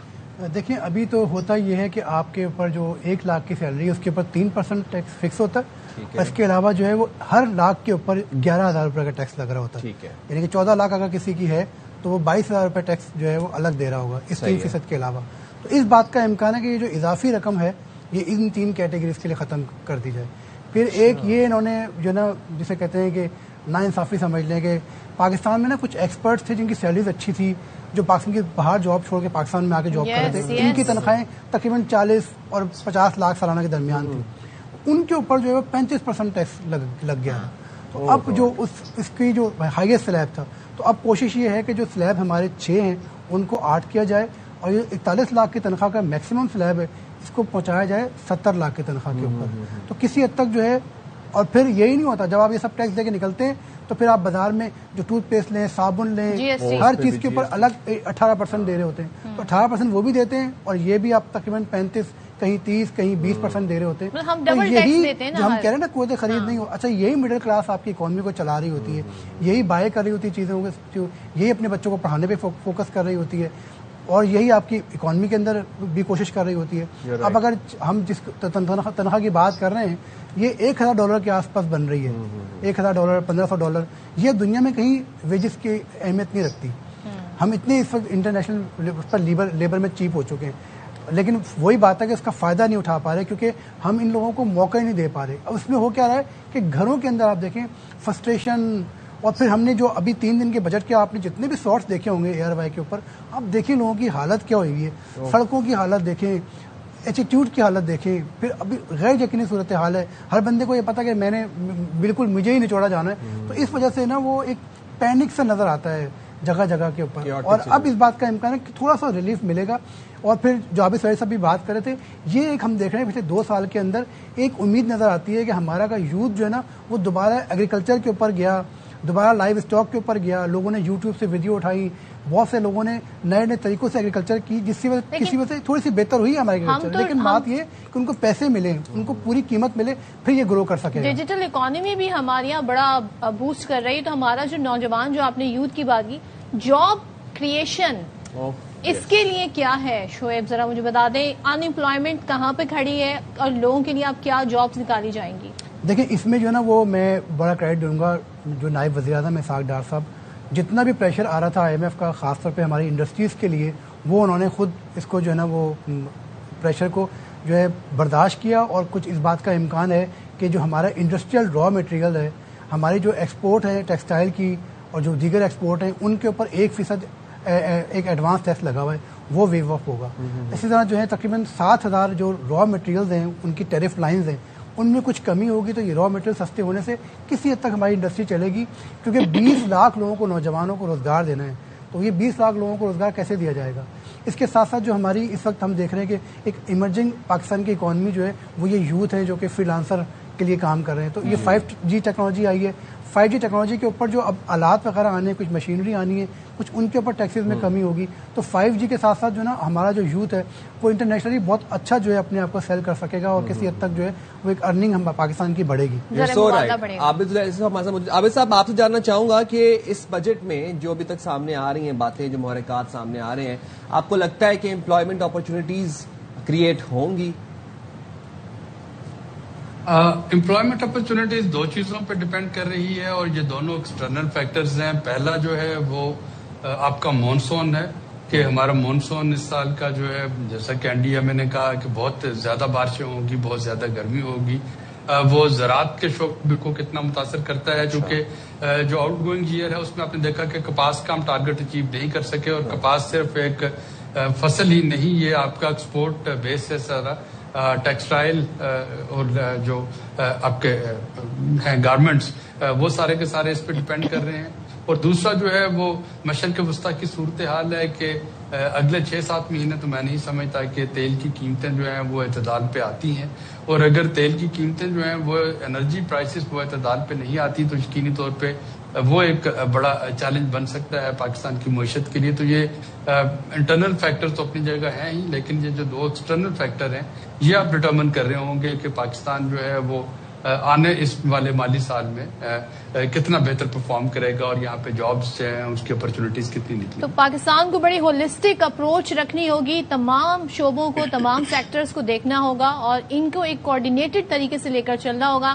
S2: دیکھیں ابھی تو ہوتا یہ ہے کہ آپ کے اوپر جو 1 لاکھ کی سیلری ہے اس کے اوپر 3% ٹیکس فکس ہوتا ہے, اور اس کے علاوہ جو ہے وہ ہر لاکھ کے اوپر 11,000 روپے کا ٹیکس لگ رہا ہوتا ہے. یعنی کہ 14 لاکھ اگر کسی کی ہے تو وہ 22,000 روپے ٹیکس جو ہے وہ الگ دے رہا ہوگا اس 3% کے علاوہ. تو اس بات کا امکان ہے کہ یہ جو اضافی رقم ہے یہ ان 3 کیٹیگریز کے لیے ختم کر دی جائے. پھر ایک یہ انہوں نے جو نا جسے کہتے ہیں کہ ناانصافی سمجھ لیں کہ پاکستان میں نا کچھ ایکسپرٹس تھے جن کی سیلریز اچھی تھی, جو پاکستان کی باہر جاب چھوڑ کے پاکستان میں آ کے جاب کر رہے تھے, ان کی تنخواہیں تقریباً 40 اور 50 لاکھ سالانہ کے درمیان تھی. ان کے اوپر جو ہے 35% ٹیکس لگ گیا. تو اب جو اس کی جو ہائیسٹ سلیب تھا, تو اب کوشش یہ ہے کہ جو سلیب ہمارے 6 ہیں ان کو 8 کیا جائے, اور یہ 41 لاکھ کی تنخواہ کا میکسیمم سلیب ہے اس کو پہنچایا جائے 70 لاکھ کی تنخواہ کے اوپر. تو کسی حد تک جو ہے, اور پھر یہی نہیں ہوتا, جب آپ یہ سب ٹیکس دے کے نکلتے ہیں تو پھر آپ بازار میں جو ٹوتھ پیسٹ لیں, صابن لیں, ہر چیز کے اوپر الگ 18% دے رہے ہوتے ہیں. تو 18% وہ بھی دیتے ہیں, اور یہ بھی آپ تقریباً 35, کہیں 30, کہیں 20% دے رہے ہوتے ہیں. تو یہی جو ہم کہہ رہے ہیں نا قوت خرید نہیں ہو, اچھا یہی مڈل کلاس آپ کی اکانومی کو چلا رہی ہوتی ہے, یہی بائی کر رہی ہوتی ہے چیزوں کو, یہی اپنے بچوں کو پڑھانے پہ فوکس کر رہی ہوتی ہے, اور یہی آپ کی اکانومی کے اندر بھی کوشش کر رہی ہوتی ہے. اب اگر ہم جس تنخواہ کی بات کر رہے ہیں, یہ $1,000 کے آس پاس بن رہی ہے. $1,000, $1,500, یہ دنیا میں کہیں ویجز کی اہمیت نہیں رکھتی. ہم اتنے اس وقت انٹرنیشنل پر لیبر میں چیپ ہو چکے ہیں, لیکن وہی بات ہے کہ اس کا فائدہ نہیں اٹھا پا رہے کیونکہ ہم ان لوگوں کو موقع ہی نہیں دے پا رہے. اب اس میں ہو کیا رہا ہے کہ گھروں کے اندر آپ دیکھیں فرسٹریشن, اور پھر ہم نے جو ابھی 3 دن کے بجٹ کے آپ نے جتنے بھی شارٹس دیکھے ہوں گے ایئر وائی کے اوپر, آپ دیکھیں لوگوں کی حالت کیا ہوئی ہے, سڑکوں کی حالت دیکھیں, ایٹیٹیوڈ کی حالت دیکھیں. پھر ابھی غیر یقینی صورتحال ہے, ہر بندے کو یہ پتا کہ میں نے بالکل مجھے ہی نچوڑا جانا ہے. تو اس وجہ سے نا وہ ایک پینک سا نظر آتا ہے جگہ جگہ کے اوپر, اور اب اس بات کا امکان ہے کہ تھوڑا سا ریلیف ملے گا. اور پھر جو عابد سعید صاحب بھی بات کر رہے تھے, یہ ایک ہم دیکھ رہے ہیں پچھلے 2 سال کے اندر ایک امید نظر آتی ہے کہ ہمارا کا یوتھ جو ہے نا وہ دوبارہ ایگریکلچر کے اوپر گیا, دوبارہ لائیو اسٹاک کے اوپر گیا. لوگوں نے یوٹیوب سے ویڈیو اٹھائی, بہت سے لوگوں نے نئے نئے طریقوں سے ایگریکلچر کی, جس کی وجہ سے تھوڑی سی بہتر ہوئی ہے ہماری ایگریکلچر. لیکن بات یہ کہ ان کو پیسے ملے, ان کو پوری قیمت ملے, پھر یہ گرو کر سکے.
S1: ڈیجیٹل اکانومی بھی ہمارے یہاں بڑا بوسٹ کر رہی ہے. تو ہمارا جو نوجوان, جو آپ نے یوتھ کی بات کی, جاب کریشن, اس کے لیے کیا ہے شعیب, ذرا مجھے بتا دیں. ان امپلائمنٹ کہاں پہ کھڑی ہے اور لوگوں کے لیے آپ کیا جابس نکالی جائیں گی؟
S2: دیکھیں اس میں جو ہے نا وہ میں بڑا کریڈٹ دوں گا جو نائب وزیر اعظم اسحاق ڈار صاحب, جتنا بھی پریشر آ رہا تھا IMF کا خاص طور پہ ہماری انڈسٹریز کے لیے, وہ انہوں نے خود اس کو جو ہے نا وہ پریشر کو جو ہے برداشت کیا. اور کچھ اس بات کا امکان ہے کہ جو ہمارا انڈسٹریل را مٹیریل ہے, ہماری جو ایکسپورٹ ہے ٹیکسٹائل کی اور جو دیگر ایکسپورٹ ہیں, ان کے اوپر 1% ایک ایڈوانس ٹیکس لگا ہوا ہے, وہ ویو آف ہوگا. اسی طرح جو ہے تقریباً 7,000 جو را مٹیریلز ہیں, ان کی ٹیرف لائنز ہیں, ان میں کچھ کمی ہوگی تو یہ را مٹیریل سستے ہونے سے کسی حد تک ہماری انڈسٹری چلے گی. کیونکہ 20 لاکھ لوگوں کو, نوجوانوں کو روزگار دینا ہے, تو یہ 20 لاکھ لوگوں کو روزگار کیسے دیا جائے گا؟ اس کے ساتھ ساتھ جو ہماری اس وقت ہم دیکھ رہے ہیں کہ ایک ایمرجنگ پاکستان کی اکانومی جو ہے وہ یہ یوتھ ہے جو کہ فری لانسر کے لیے کام کر رہے ہیں. تو یہ 5G ٹیکنالوجی آئی ہے, 5G ٹیکنالوجی کے اوپر جو اب آلات وغیرہ آنے ہیں, کچھ مشینری آنی ہے, کچھ ان کے اوپر ٹیکسز میں کمی ہوگی. تو 5G کے ساتھ ساتھ جو نا ہمارا جو یوتھ ہے وہ انٹرنیشنلی بہت اچھا جو ہے اپنے آپ کو سیل کر سکے گا, اور کسی حد تک جو ہے وہ ایک ارننگ ہم پاکستان کی بڑھے گی.
S3: عابد صاحب, آپ سے جاننا چاہوں گا کہ اس بجٹ میں جو ابھی تک سامنے آ رہی ہیں باتیں, جو محرکات سامنے آ رہے ہیں, آپ کو لگتا ہے کہ امپلائمنٹ اپرچونیٹیز کریٹ ہوں گی؟
S4: امپلائمنٹ اپرچونیٹیز 2 چیزوں پہ ڈیپینڈ کر رہی ہے, اور یہ دونوں ایکسٹرنل فیکٹرز ہیں. پہلا جو ہے وہ آپ کا مانسون ہے, کہ ہمارا مانسون اس سال کا جو ہے, جیسا کہ انڈیا میں نے کہا کہ بہت زیادہ بارشیں ہوں گی, بہت زیادہ گرمی ہوگی. وہ زراعت کے شعبے کو کتنا متاثر کرتا ہے, چونکہ جو آؤٹ گوئنگ ایئر ہے اس میں آپ نے دیکھا کہ کپاس کا ہم ٹارگٹ اچیو نہیں کر سکے, اور کپاس صرف ایک فصل ہی نہیں, یہ آپ کا ایکسپورٹ بیس ہے سارا. ٹیکسٹائل اور جو آپ کے ہیں گارمنٹس, وہ سارے کے سارے اس پہ ڈیپینڈ کر رہے ہیں. اور دوسرا جو ہے وہ مشرق وسطیٰ کی صورتحال ہے کہ اگلے 6-7 مہینے تو میں نہیں سمجھتا کہ تیل کی قیمتیں جو ہیں وہ اعتدال پہ آتی ہیں. اور اگر تیل کی قیمتیں جو ہیں وہ انرجی پرائسز وہ اعتدال پہ نہیں آتی تو یقینی طور پہ وہ ایک بڑا چیلنج بن سکتا ہے پاکستان کی معیشت کے لیے. تو یہ انٹرنل فیکٹر تو اپنی جگہ ہیں ہی, لیکن یہ جو 2 ایکسٹرنل فیکٹر ہیں یہ آپ ڈٹرمن کر رہے ہوں گے کہ پاکستان جو ہے وہ آنے اس والے مالی سال میں کتنا بہتر پرفارم کرے گا, اور یہاں پہ جابس ہیں اس کی اپرچونیٹیز کتنی نکلیں.
S1: تو پاکستان کو بڑی ہولسٹک اپروچ رکھنی ہوگی, تمام شعبوں کو, تمام سیکٹرز کو دیکھنا ہوگا, اور ان کو ایک کوارڈینیٹڈ طریقے سے لے کر چلنا ہوگا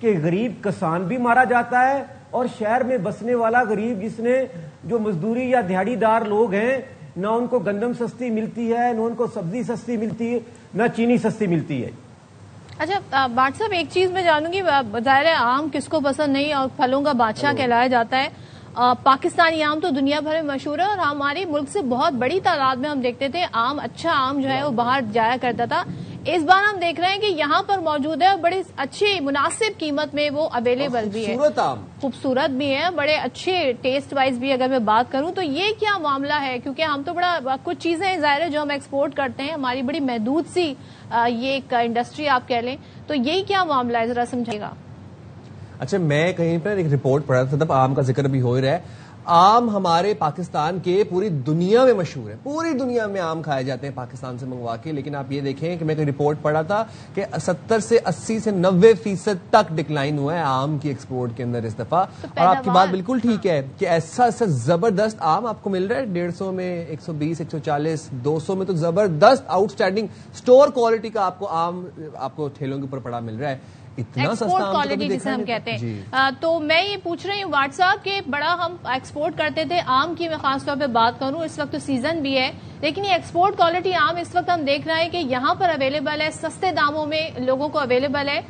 S5: کہ غریب کسان بھی مارا جاتا ہے اور شہر میں بسنے والا غریب جس نے جو مزدوری یا دیہڑی دار لوگ ہیں نہ ان کو گندم سستی ملتی ہے نہ ان کو سبزی سستی ملتی ہے نہ چینی سستی ملتی ہے.
S1: اچھا بھٹ صاحب ایک چیز میں جانوں گی, ظاہر ہے آم کس کو پسند نہیں اور پھلوں کا بادشاہ کہلایا جاتا ہے. پاکستانی آم تو دنیا بھر میں مشہور ہے اور ہمارے ملک سے بہت بڑی تعداد میں ہم دیکھتے تھے اچھا آم جو ہے وہ باہر جایا کرتا تھا. اس بار ہم دیکھ رہے ہیں کہ یہاں پر موجود ہے اور بڑی اچھی مناسب قیمت میں وہ اویلیبل بھی ہے, خوبصورت بھی ہے, بڑے اچھے ٹیسٹ وائز بھی. اگر میں بات کروں تو یہ کیا معاملہ ہے, کیونکہ ہم تو بڑا کچھ چیزیں ظاہر ہے جو ہم ایکسپورٹ کرتے ہیں ہماری بڑی محدود سی یہ ایک انڈسٹری آپ کہہ لیں, تو یہی کیا معاملہ ہے ذرا سمجھے گا.
S3: اچھا میں کہیں پر ایک رپورٹ پڑھا تھا, تب آم کا ذکر بھی ہو ہی رہا ہے. آم ہمارے پاکستان کے پوری دنیا میں مشہور ہے, پوری دنیا میں آم کھائے جاتے ہیں پاکستان سے منگوا کے, لیکن آپ یہ دیکھیں کہ میں ایک رپورٹ پڑھا تھا کہ 70 سے 80 سے 90% تک ڈکلائن ہوا ہے آم کی ایکسپورٹ کے اندر اس دفعہ. اور آپ کی بات بالکل ٹھیک ہے کہ ایسا زبردست آم آپ کو مل رہا ہے 150 میں, 120, 140, 200 میں, تو زبردست آؤٹ اسٹینڈنگ اسٹور کوالٹی کا آپ کو آم آپ کو ٹھیلوں کے اوپر پڑا مل رہا ہے.
S1: ایکسپورٹ کوالٹی جسے ہم کہتے ہیں. تو میں یہ پوچھ رہی ہوں واٹس ایپ کے بڑا ہم ایکسپورٹ کرتے تھے آم کی, میں خاص طور پہ بات کروں اس وقت تو سیزن بھی ہے, لیکن یہ ایکسپورٹ کوالٹی آم اس وقت ہم دیکھ رہے ہیں کہ یہاں پر اویلیبل ہے, سستے داموں میں لوگوں کو اویلیبل ہے.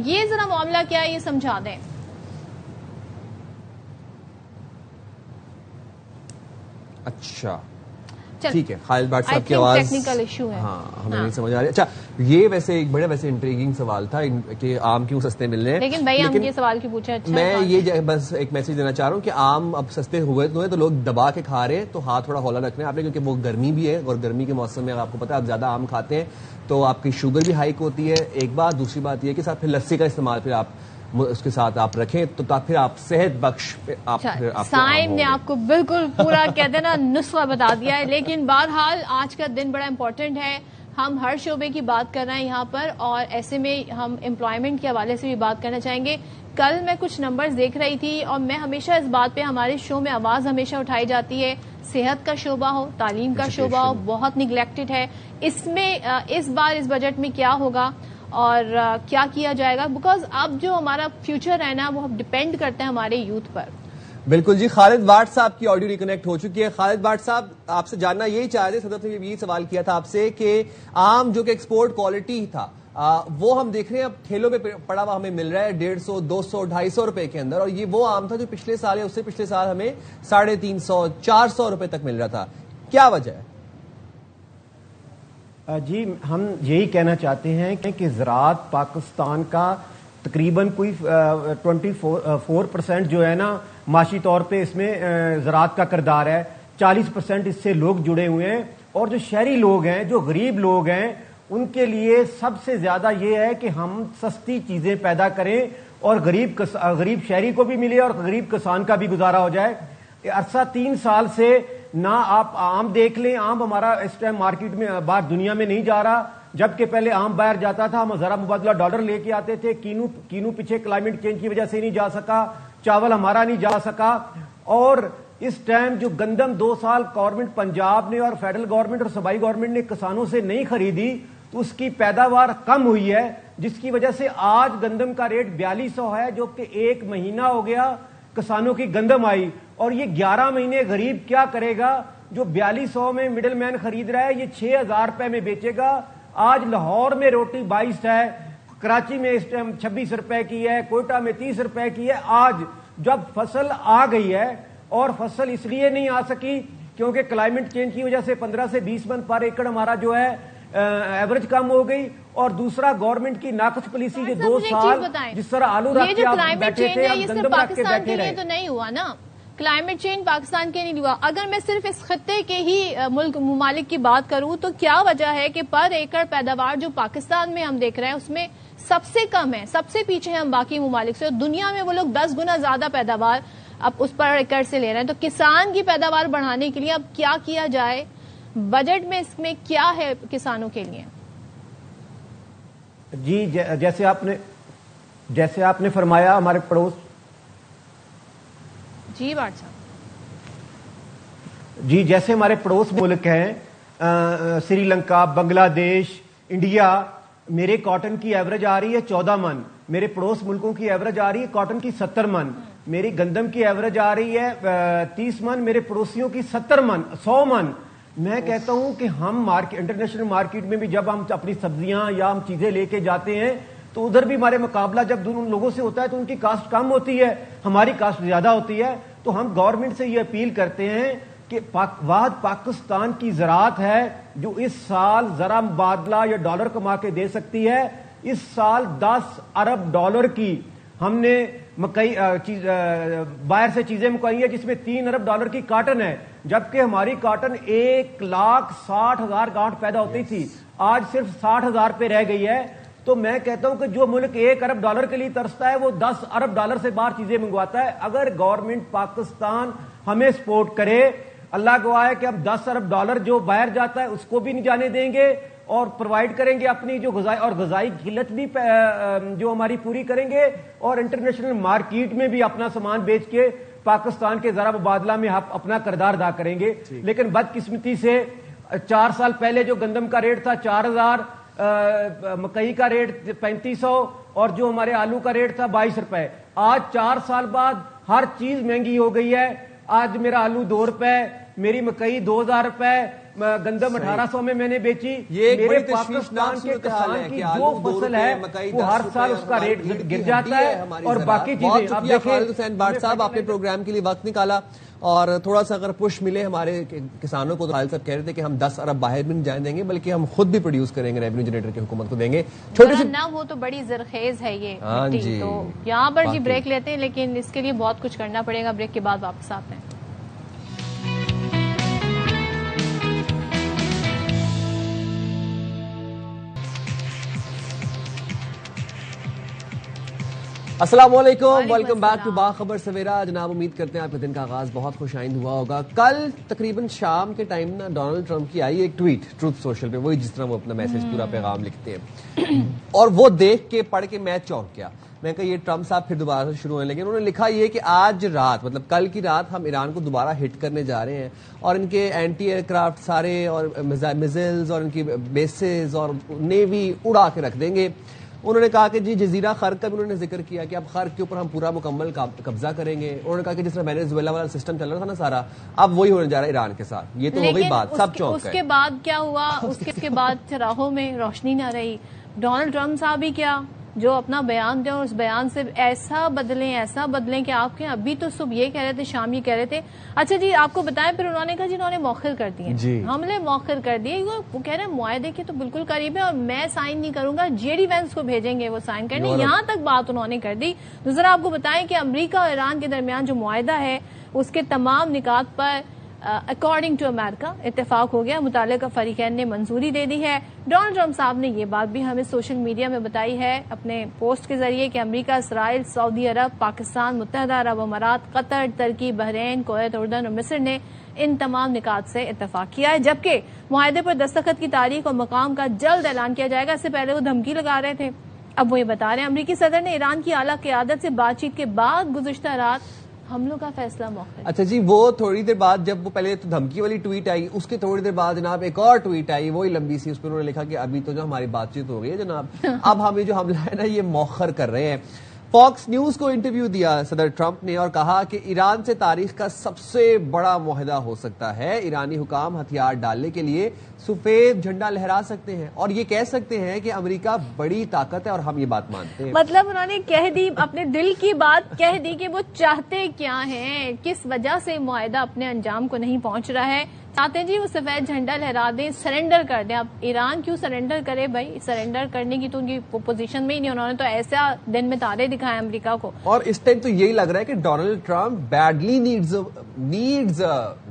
S1: یہ ذرا معاملہ کیا ہے یہ سمجھا دیں.
S3: اچھا ٹھیک ہے, خالد بھٹ صاحب کی آواز
S1: ٹیکنیکل ایشو ہے,
S3: ہاں ہمیں نہیں سمجھ آ رہی. اچھا یہ ویسے ایک بڑا ویسے انٹریگنگ سوال تھا کہ آم کیوں سستے مل رہے ہیں,
S1: لیکن بھائی ہم یہ سوال کی پوچھا.
S3: میں یہ بس ایک میسج دینا چاہ رہا ہوں کہ آم اب سستے ہوئے تو لوگ دبا کے کھا رہے ہیں, تو ہاتھ تھوڑا ہولا رکھنا ہے آپ نے, کیونکہ وہ گرمی بھی ہے اور گرمی کے موسم میں آپ کو پتا ہے آپ زیادہ آم کھاتے ہیں تو آپ کی شوگر بھی ہائک ہوتی ہے ایک بات. دوسری بات یہ کہ ساتھ پھر لسی کا استعمال پھر آپ اس کے ساتھ آپ رکھیں تو پھر آپ صحت بخش
S1: سائم نے آپ کو بالکل پورا کہتے ہیں نا نسخہ بتا دیا ہے. لیکن بہرحال آج کا دن بڑا امپورٹنٹ ہے, ہم ہر شعبے کی بات کر رہے ہیں یہاں پر, اور ایسے میں ہم امپلائمنٹ کے حوالے سے بھی بات کرنا چاہیں گے. کل میں کچھ نمبرز دیکھ رہی تھی اور میں ہمیشہ اس بات پہ ہمارے شو میں آواز ہمیشہ اٹھائی جاتی ہے, صحت کا شعبہ ہو, تعلیم کا شعبہ ہو, بہت نگلیکٹڈ ہے. اس میں اس بار اس بجٹ میں کیا ہوگا اور کیا کیا جائے گا, بیکاز اب جو ہمارا فیوچر ہے نا وہ ڈپینڈ کرتا ہے ہمارے یوتھ پر.
S3: بالکل جی. خالد بھٹ صاحب کی آڈیو ریکنیکٹ ہو چکی ہے. خالد بھٹ صاحب آپ سے جاننا یہی چاہ رہے, صدر نے یہی سوال کیا تھا آپ سے کہ آم جو کہ ایکسپورٹ کوالٹی تھا وہ ہم دیکھ رہے ہیں اب ٹھیلوں پہ پڑا ہوا ہمیں مل رہا ہے 150, 200, 250 روپے کے اندر, اور یہ وہ آم تھا جو پچھلے سال یا اس سے پچھلے سال ہمیں 350, 400 روپے تک مل رہا تھا. کیا وجہ ہے؟
S5: جی ہم یہی کہنا چاہتے ہیں کہ زراعت پاکستان کا تقریباً کوئی 24% جو ہے نا معاشی طور پہ اس میں زراعت کا کردار ہے, 40% اس سے لوگ جڑے ہوئے ہیں, اور جو شہری لوگ ہیں, جو غریب لوگ ہیں, ان کے لیے سب سے زیادہ یہ ہے کہ ہم سستی چیزیں پیدا کریں اور غریب شہری کو بھی ملے اور غریب کسان کا بھی گزارا ہو جائے. عرصہ 3 سال سے نہ آپ آم دیکھ لیں, آم ہمارا اس ٹائم مارکیٹ میں باہر دنیا میں نہیں جا رہا, جبکہ پہلے آم باہر جاتا تھا, ہم زرا مبادلہ ڈالر لے کے آتے تھے. کینو پیچھے کلائمیٹ چینج کی وجہ سے نہیں جا سکا, چاول ہمارا نہیں جا سکا, اور اس ٹائم جو گندم 2 سال گورنمنٹ پنجاب نے اور فیڈرل گورنمنٹ اور صوبائی گورنمنٹ نے کسانوں سے نہیں خریدی تو اس کی پیداوار کم ہوئی ہے, جس کی وجہ سے آج گندم کا ریٹ 4200 ہے, جو کہ 1 مہینہ ہو گیا کسانوں کی گندم آئی, اور یہ 11 مہینے غریب کیا کرے گا جو 4200 میں مڈل مین خرید رہا ہے, یہ 6000 روپے میں بیچے گا. آج لاہور میں روٹی 22 ہے, کراچی میں اس ٹائم 26 روپے کی ہے, کوئٹہ میں 30 روپے کی ہے. آج جب فصل آ گئی ہے, اور فصل اس لیے نہیں آ سکی کیونکہ کلائمیٹ چینج کی وجہ سے 15 سے 20 من پر ایکڑ ہمارا جو ہے ایوریج کم ہو گئی, اور دوسرا گورنمنٹ کی ناقص پالیسی جو 2 سال جس طرح آلو رکھ کے آپ بیٹھے تھے, اب گندم رکھ کے بیٹھے رہے.
S1: تو نہیں ہوا نا, کلائمیٹ چینج پاکستان کے نہیں ہوا. اگر میں صرف اس خطے کے ہی ممالک کی بات کروں تو کیا وجہ ہے کہ پر ایکڑ پیداوار جو پاکستان میں ہم دیکھ رہے ہیں اس میں سب سے کم ہے, سب سے پیچھے ہیں ہم باقی ممالک سے. دنیا میں وہ لوگ 10 گنا زیادہ پیداوار اب اس پر ایکڑ سے لے رہے ہیں. تو کسان کی پیداوار بڑھانے کے لیے اب کیا کیا جائے, بجٹ میں اس میں کیا ہے کسانوں کے لیے؟
S5: جی جیسے آپ نے فرمایا ہمارے پڑوس.
S1: جی بھٹ صاحب.
S5: جی جیسے ہمارے پڑوس ملک ہیں سری لنکا, بنگلہ دیش, انڈیا, میرے کاٹن کی ایوریج آ رہی ہے 14 من, میرے پڑوس ملکوں کی ایوریج آ رہی ہے کاٹن کی 70 من, میری گندم کی ایوریج آ رہی ہے 30 من, میرے پڑوسیوں کی 70 من 100 من. میں کہتا ہوں کہ ہم انٹرنیشنل مارکیٹ میں بھی جب ہم اپنی سبزیاں یا ہم چیزیں لے کے جاتے ہیں تو ادھر بھی ہمارے مقابلہ جب دونوں لوگوں سے ہوتا ہے تو ان کی کاسٹ کم ہوتی ہے, ہماری کاسٹ زیادہ ہوتی ہے. تو ہم گورنمنٹ سے یہ اپیل کرتے ہیں کہ واحد پاکستان کی زراعت ہے جو اس سال زرع مبادلہ یا ڈالر کما کے دے سکتی ہے. اس سال 10 ارب ڈالر کی ہم نے باہر سے چیزیں منگوائی ہیں جس میں 3 ارب ڈالر کی کاٹن ہے, جبکہ ہماری کاٹن 1,60,000 گانٹھ پیدا ہوتی تھی, آج صرف 60,000 پہ رہ گئی ہے. تو میں کہتا ہوں کہ جو ملک 1 ارب ڈالر کے لیے ترستا ہے وہ 10 ارب ڈالر سے باہر چیزیں منگواتا ہے. اگر گورنمنٹ پاکستان ہمیں سپورٹ کرے, اللہ گواہ ہے کہ ہم 10 ارب ڈالر جو باہر جاتا ہے اس کو بھی نہیں جانے دیں گے اور پرووائڈ کریں گے اپنی جو غذائی قلت بھی جو ہماری پوری کریں گے, اور انٹرنیشنل مارکیٹ میں بھی اپنا سامان بیچ کے پاکستان کے زرع مبادلہ میں اپنا کردار ادا کریں گے. لیکن بدقسمتی سے 4 سال پہلے جو گندم کا ریٹ تھا 4,000, مکئی کا ریٹ 3,500 اور جو ہمارے آلو کا ریٹ تھا 22 روپے, آج 4 سال بعد ہر چیز مہنگی ہو گئی ہے. آج میرا آلو 2 روپے, میری مکئی 2,000 روپے, گندم 1,800 میں میں نے بیچی. میرے پاکستان کے کسان کی جو فصل ہے وہ ہر سال اس کا ریٹ گر جاتا ہے. اور باقی چیزیں آپ دیکھیں.
S3: خالد حسین بٹ صاحب, آپ نے پروگرام کے لیے وقت نکالا اور تھوڑا سا اگر پش ملے ہمارے کسانوں کو, تو خالد صاحب کہہ رہے تھے کہ ہم 10 ارب باہر بھی نہیں جائیں دیں گے بلکہ ہم خود بھی پروڈیوس کریں گے, ریونیو جنریٹر کی حکومت کو دیں گے. چھوٹی سی
S1: نہ ہو تو بڑی زرخیز ہے یہ مٹی. تو یہاں پر جی بریک لیتے ہیں, لیکن اس کے لیے بہت کچھ کرنا پڑے گا. بریک کے بعد واپس آتے ہیں.
S3: السلام علیکم, ویلکم بیک ٹو باخبر سویرا. جناب امید کرتے ہیں آپ کے دن کا آغاز بہت خوش آئند ہوا ہوگا. کل تقریباً شام کے ٹائم نا ڈونلڈ ٹرمپ کی آئی ایک ٹویٹ ٹروتھ سوشل پہ, وہی جس طرح وہ اپنا میسج پورا پیغام لکھتے ہیں, اور وہ دیکھ کے پڑھ کے میں چونک گیا. میں کہا یہ ٹرمپ صاحب پھر دوبارہ سے شروع ہونے لگے. انہوں نے لکھا یہ کہ آج رات, مطلب کل کی رات, ہم ایران کو دوبارہ ہٹ کرنے جا رہے ہیں اور ان کے اینٹی ایئر کرافٹ سارے اور میزائلز اور ان کی بیسز اور نیوی اڑا کے رکھ دیں گے. انہوں نے کہا کہ جی جزیرہ خرق کا بھی انہوں نے ذکر کیا کہ اب خرق کے اوپر ہم پورا مکمل قبضہ کریں گے. انہوں نے کہا کہ جس طرح وینزویلا والا سسٹم چل رہا تھا نا سارا, اب وہی ہونے جا رہا ہے ایران کے ساتھ. یہ تو ہو گئی بات, سب چونک گئے.
S1: اس کے بعد کیا ہوا, اس کے بعد چراغوں میں روشنی نہ رہی. ڈونلڈ ٹرمپ صاحب بھی کیا جو اپنا بیان دیں اور اس بیان سے ایسا بدلیں کہ آپ کے ابھی تو صبح یہ کہہ رہے تھے, شام یہ کہہ رہے تھے. اچھا جی آپ کو بتائیں, پھر انہوں نے کہا جی انہوں نے مؤخر کر دیے, حملے مؤخر کر دیے. وہ کہہ رہے ہیں معاہدے کے تو بالکل قریب ہے اور میں سائن نہیں کروں گا, جے ڈی وینس کو بھیجیں گے وہ سائن کرنے. یہاں تک بات انہوں نے کر دی. دوسرا آپ کو بتائیں کہ امریکہ اور ایران کے درمیان جو معاہدہ ہے اس کے تمام نکات پر اکارڈنگ ٹو امریکہ اتفاق ہو گیا. متعلقہ فریقین نے منظوری دے دی ہے. ڈونلڈ ٹرمپ صاحب نے یہ بات بھی ہمیں سوشل میڈیا میں بتائی ہے اپنے پوسٹ کے ذریعے کہ امریکہ, اسرائیل, سعودی عرب, پاکستان, متحدہ عرب امارات, قطر, ترکی, بحرین, کویت, اردن اور مصر نے ان تمام نکات سے اتفاق کیا ہے, جبکہ معاہدے پر دستخط کی تاریخ اور مقام کا جلد اعلان کیا جائے گا. اس سے پہلے وہ دھمکی لگا رہے تھے, اب وہ یہ بتا رہے ہیں امریکی صدر نے ایران کی اعلیٰ قیادت سے بات چیت کے بعد گزشتہ رات حملوں کا فیصلہ موخر.
S3: اچھا جی, وہ تھوڑی دیر بعد جب وہ پہلے تو دھمکی والی ٹویٹ آئی, اس کے تھوڑی دیر بعد جناب ایک اور ٹویٹ آئی, وہی لمبی سی. اس پہ انہوں نے لکھا کہ ابھی تو جو ہماری بات چیت ہو گئی ہے جناب, اب ہم یہ جو حملہ ہے نا یہ موخر کر رہے ہیں. فاکس نیوز کو انٹرویو دیا صدر ٹرمپ نے اور کہا کہ ایران سے تاریخ کا سب سے بڑا معاہدہ ہو سکتا ہے. ایرانی حکام ہتھیار ڈالنے کے لیے سفید جھنڈا لہرا سکتے ہیں اور یہ کہہ سکتے ہیں کہ امریکہ بڑی طاقت ہے اور ہم یہ بات مانتے ہیں.
S1: مطلب انہوں نے کہہ دی, اپنے دل کی بات کہہ دی کہ وہ چاہتے کیا ہیں, کس وجہ سے معاہدہ اپنے انجام کو نہیں پہنچ رہا ہے. چاہتے ہیں جی وہ سفید جھنڈا لہرا دیں, سرنڈر کر دیں. اب ایران کیوں سرنڈر کرے بھائی, سرنڈر کرنے کی تو ان کی پوزیشن میں ہی نہیں. انہوں نے تو ایسا دن میں تارے دکھائے امریکہ کو.
S3: اور اس ٹائم تو یہی لگ رہا ہے کہ Donald Trump badly needs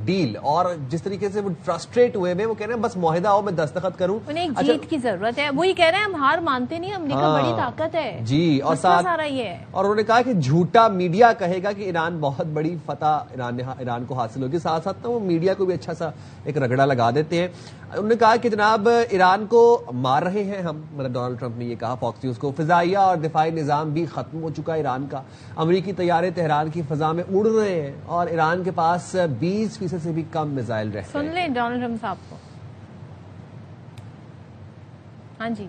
S3: deal, اور جس طریقے سے وہ فرسٹریٹ ہوئے ہیں, وہ کہہ رہے ہیں بس معاہدہ ہو, میں دستخط کروں.
S1: انہیں ایک جیت کی ضرورت ہے, وہی کہہ رہے ہیں ہم ہار مانتے نہیں, امریکہ بڑی طاقت ہے
S3: جی. اور ساتھ اور انہوں نے کہا کہ جھوٹا میڈیا کہے گا کہ ایران بہت بڑی فتح ایران کو حاصل ہوگی, ساتھ ساتھ وہ میڈیا کو بھی اچھا سا ایک رگڑا لگا دیتے ہیں. انہوں نے کہا کہ جناب ایران کو مار رہے ہیں ہم, مطلب ڈونلڈ ٹرمپ نے یہ کہا فاکس نیوز کو. فضائیہ اور دفاعی نظام بھی ختم ہو چکا ہے ایران کا, امریکی طیارے تہران کی فضا میں اڑ رہے ہیں اور ایران کے پاس 20% سے بھی کم میزائل رہتے ہیں.
S1: سن لیں ڈونلڈ ٹرمپ صاحب کو. ہاں جی.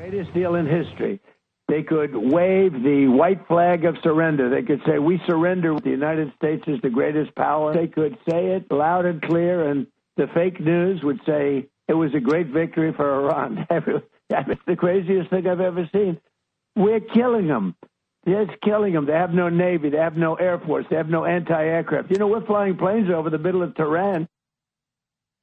S6: Greatest deal in history. They could wave the white flag of surrender. They could say, we surrender. The United States is the greatest power. They could say it loud and clear, and the fake news would say it was a great victory for Iran. That's the craziest thing I've ever seen. We're killing them. It's killing them. They have no Navy. They have no Air Force. They have no anti-aircraft. We're flying planes over the middle of Tehran.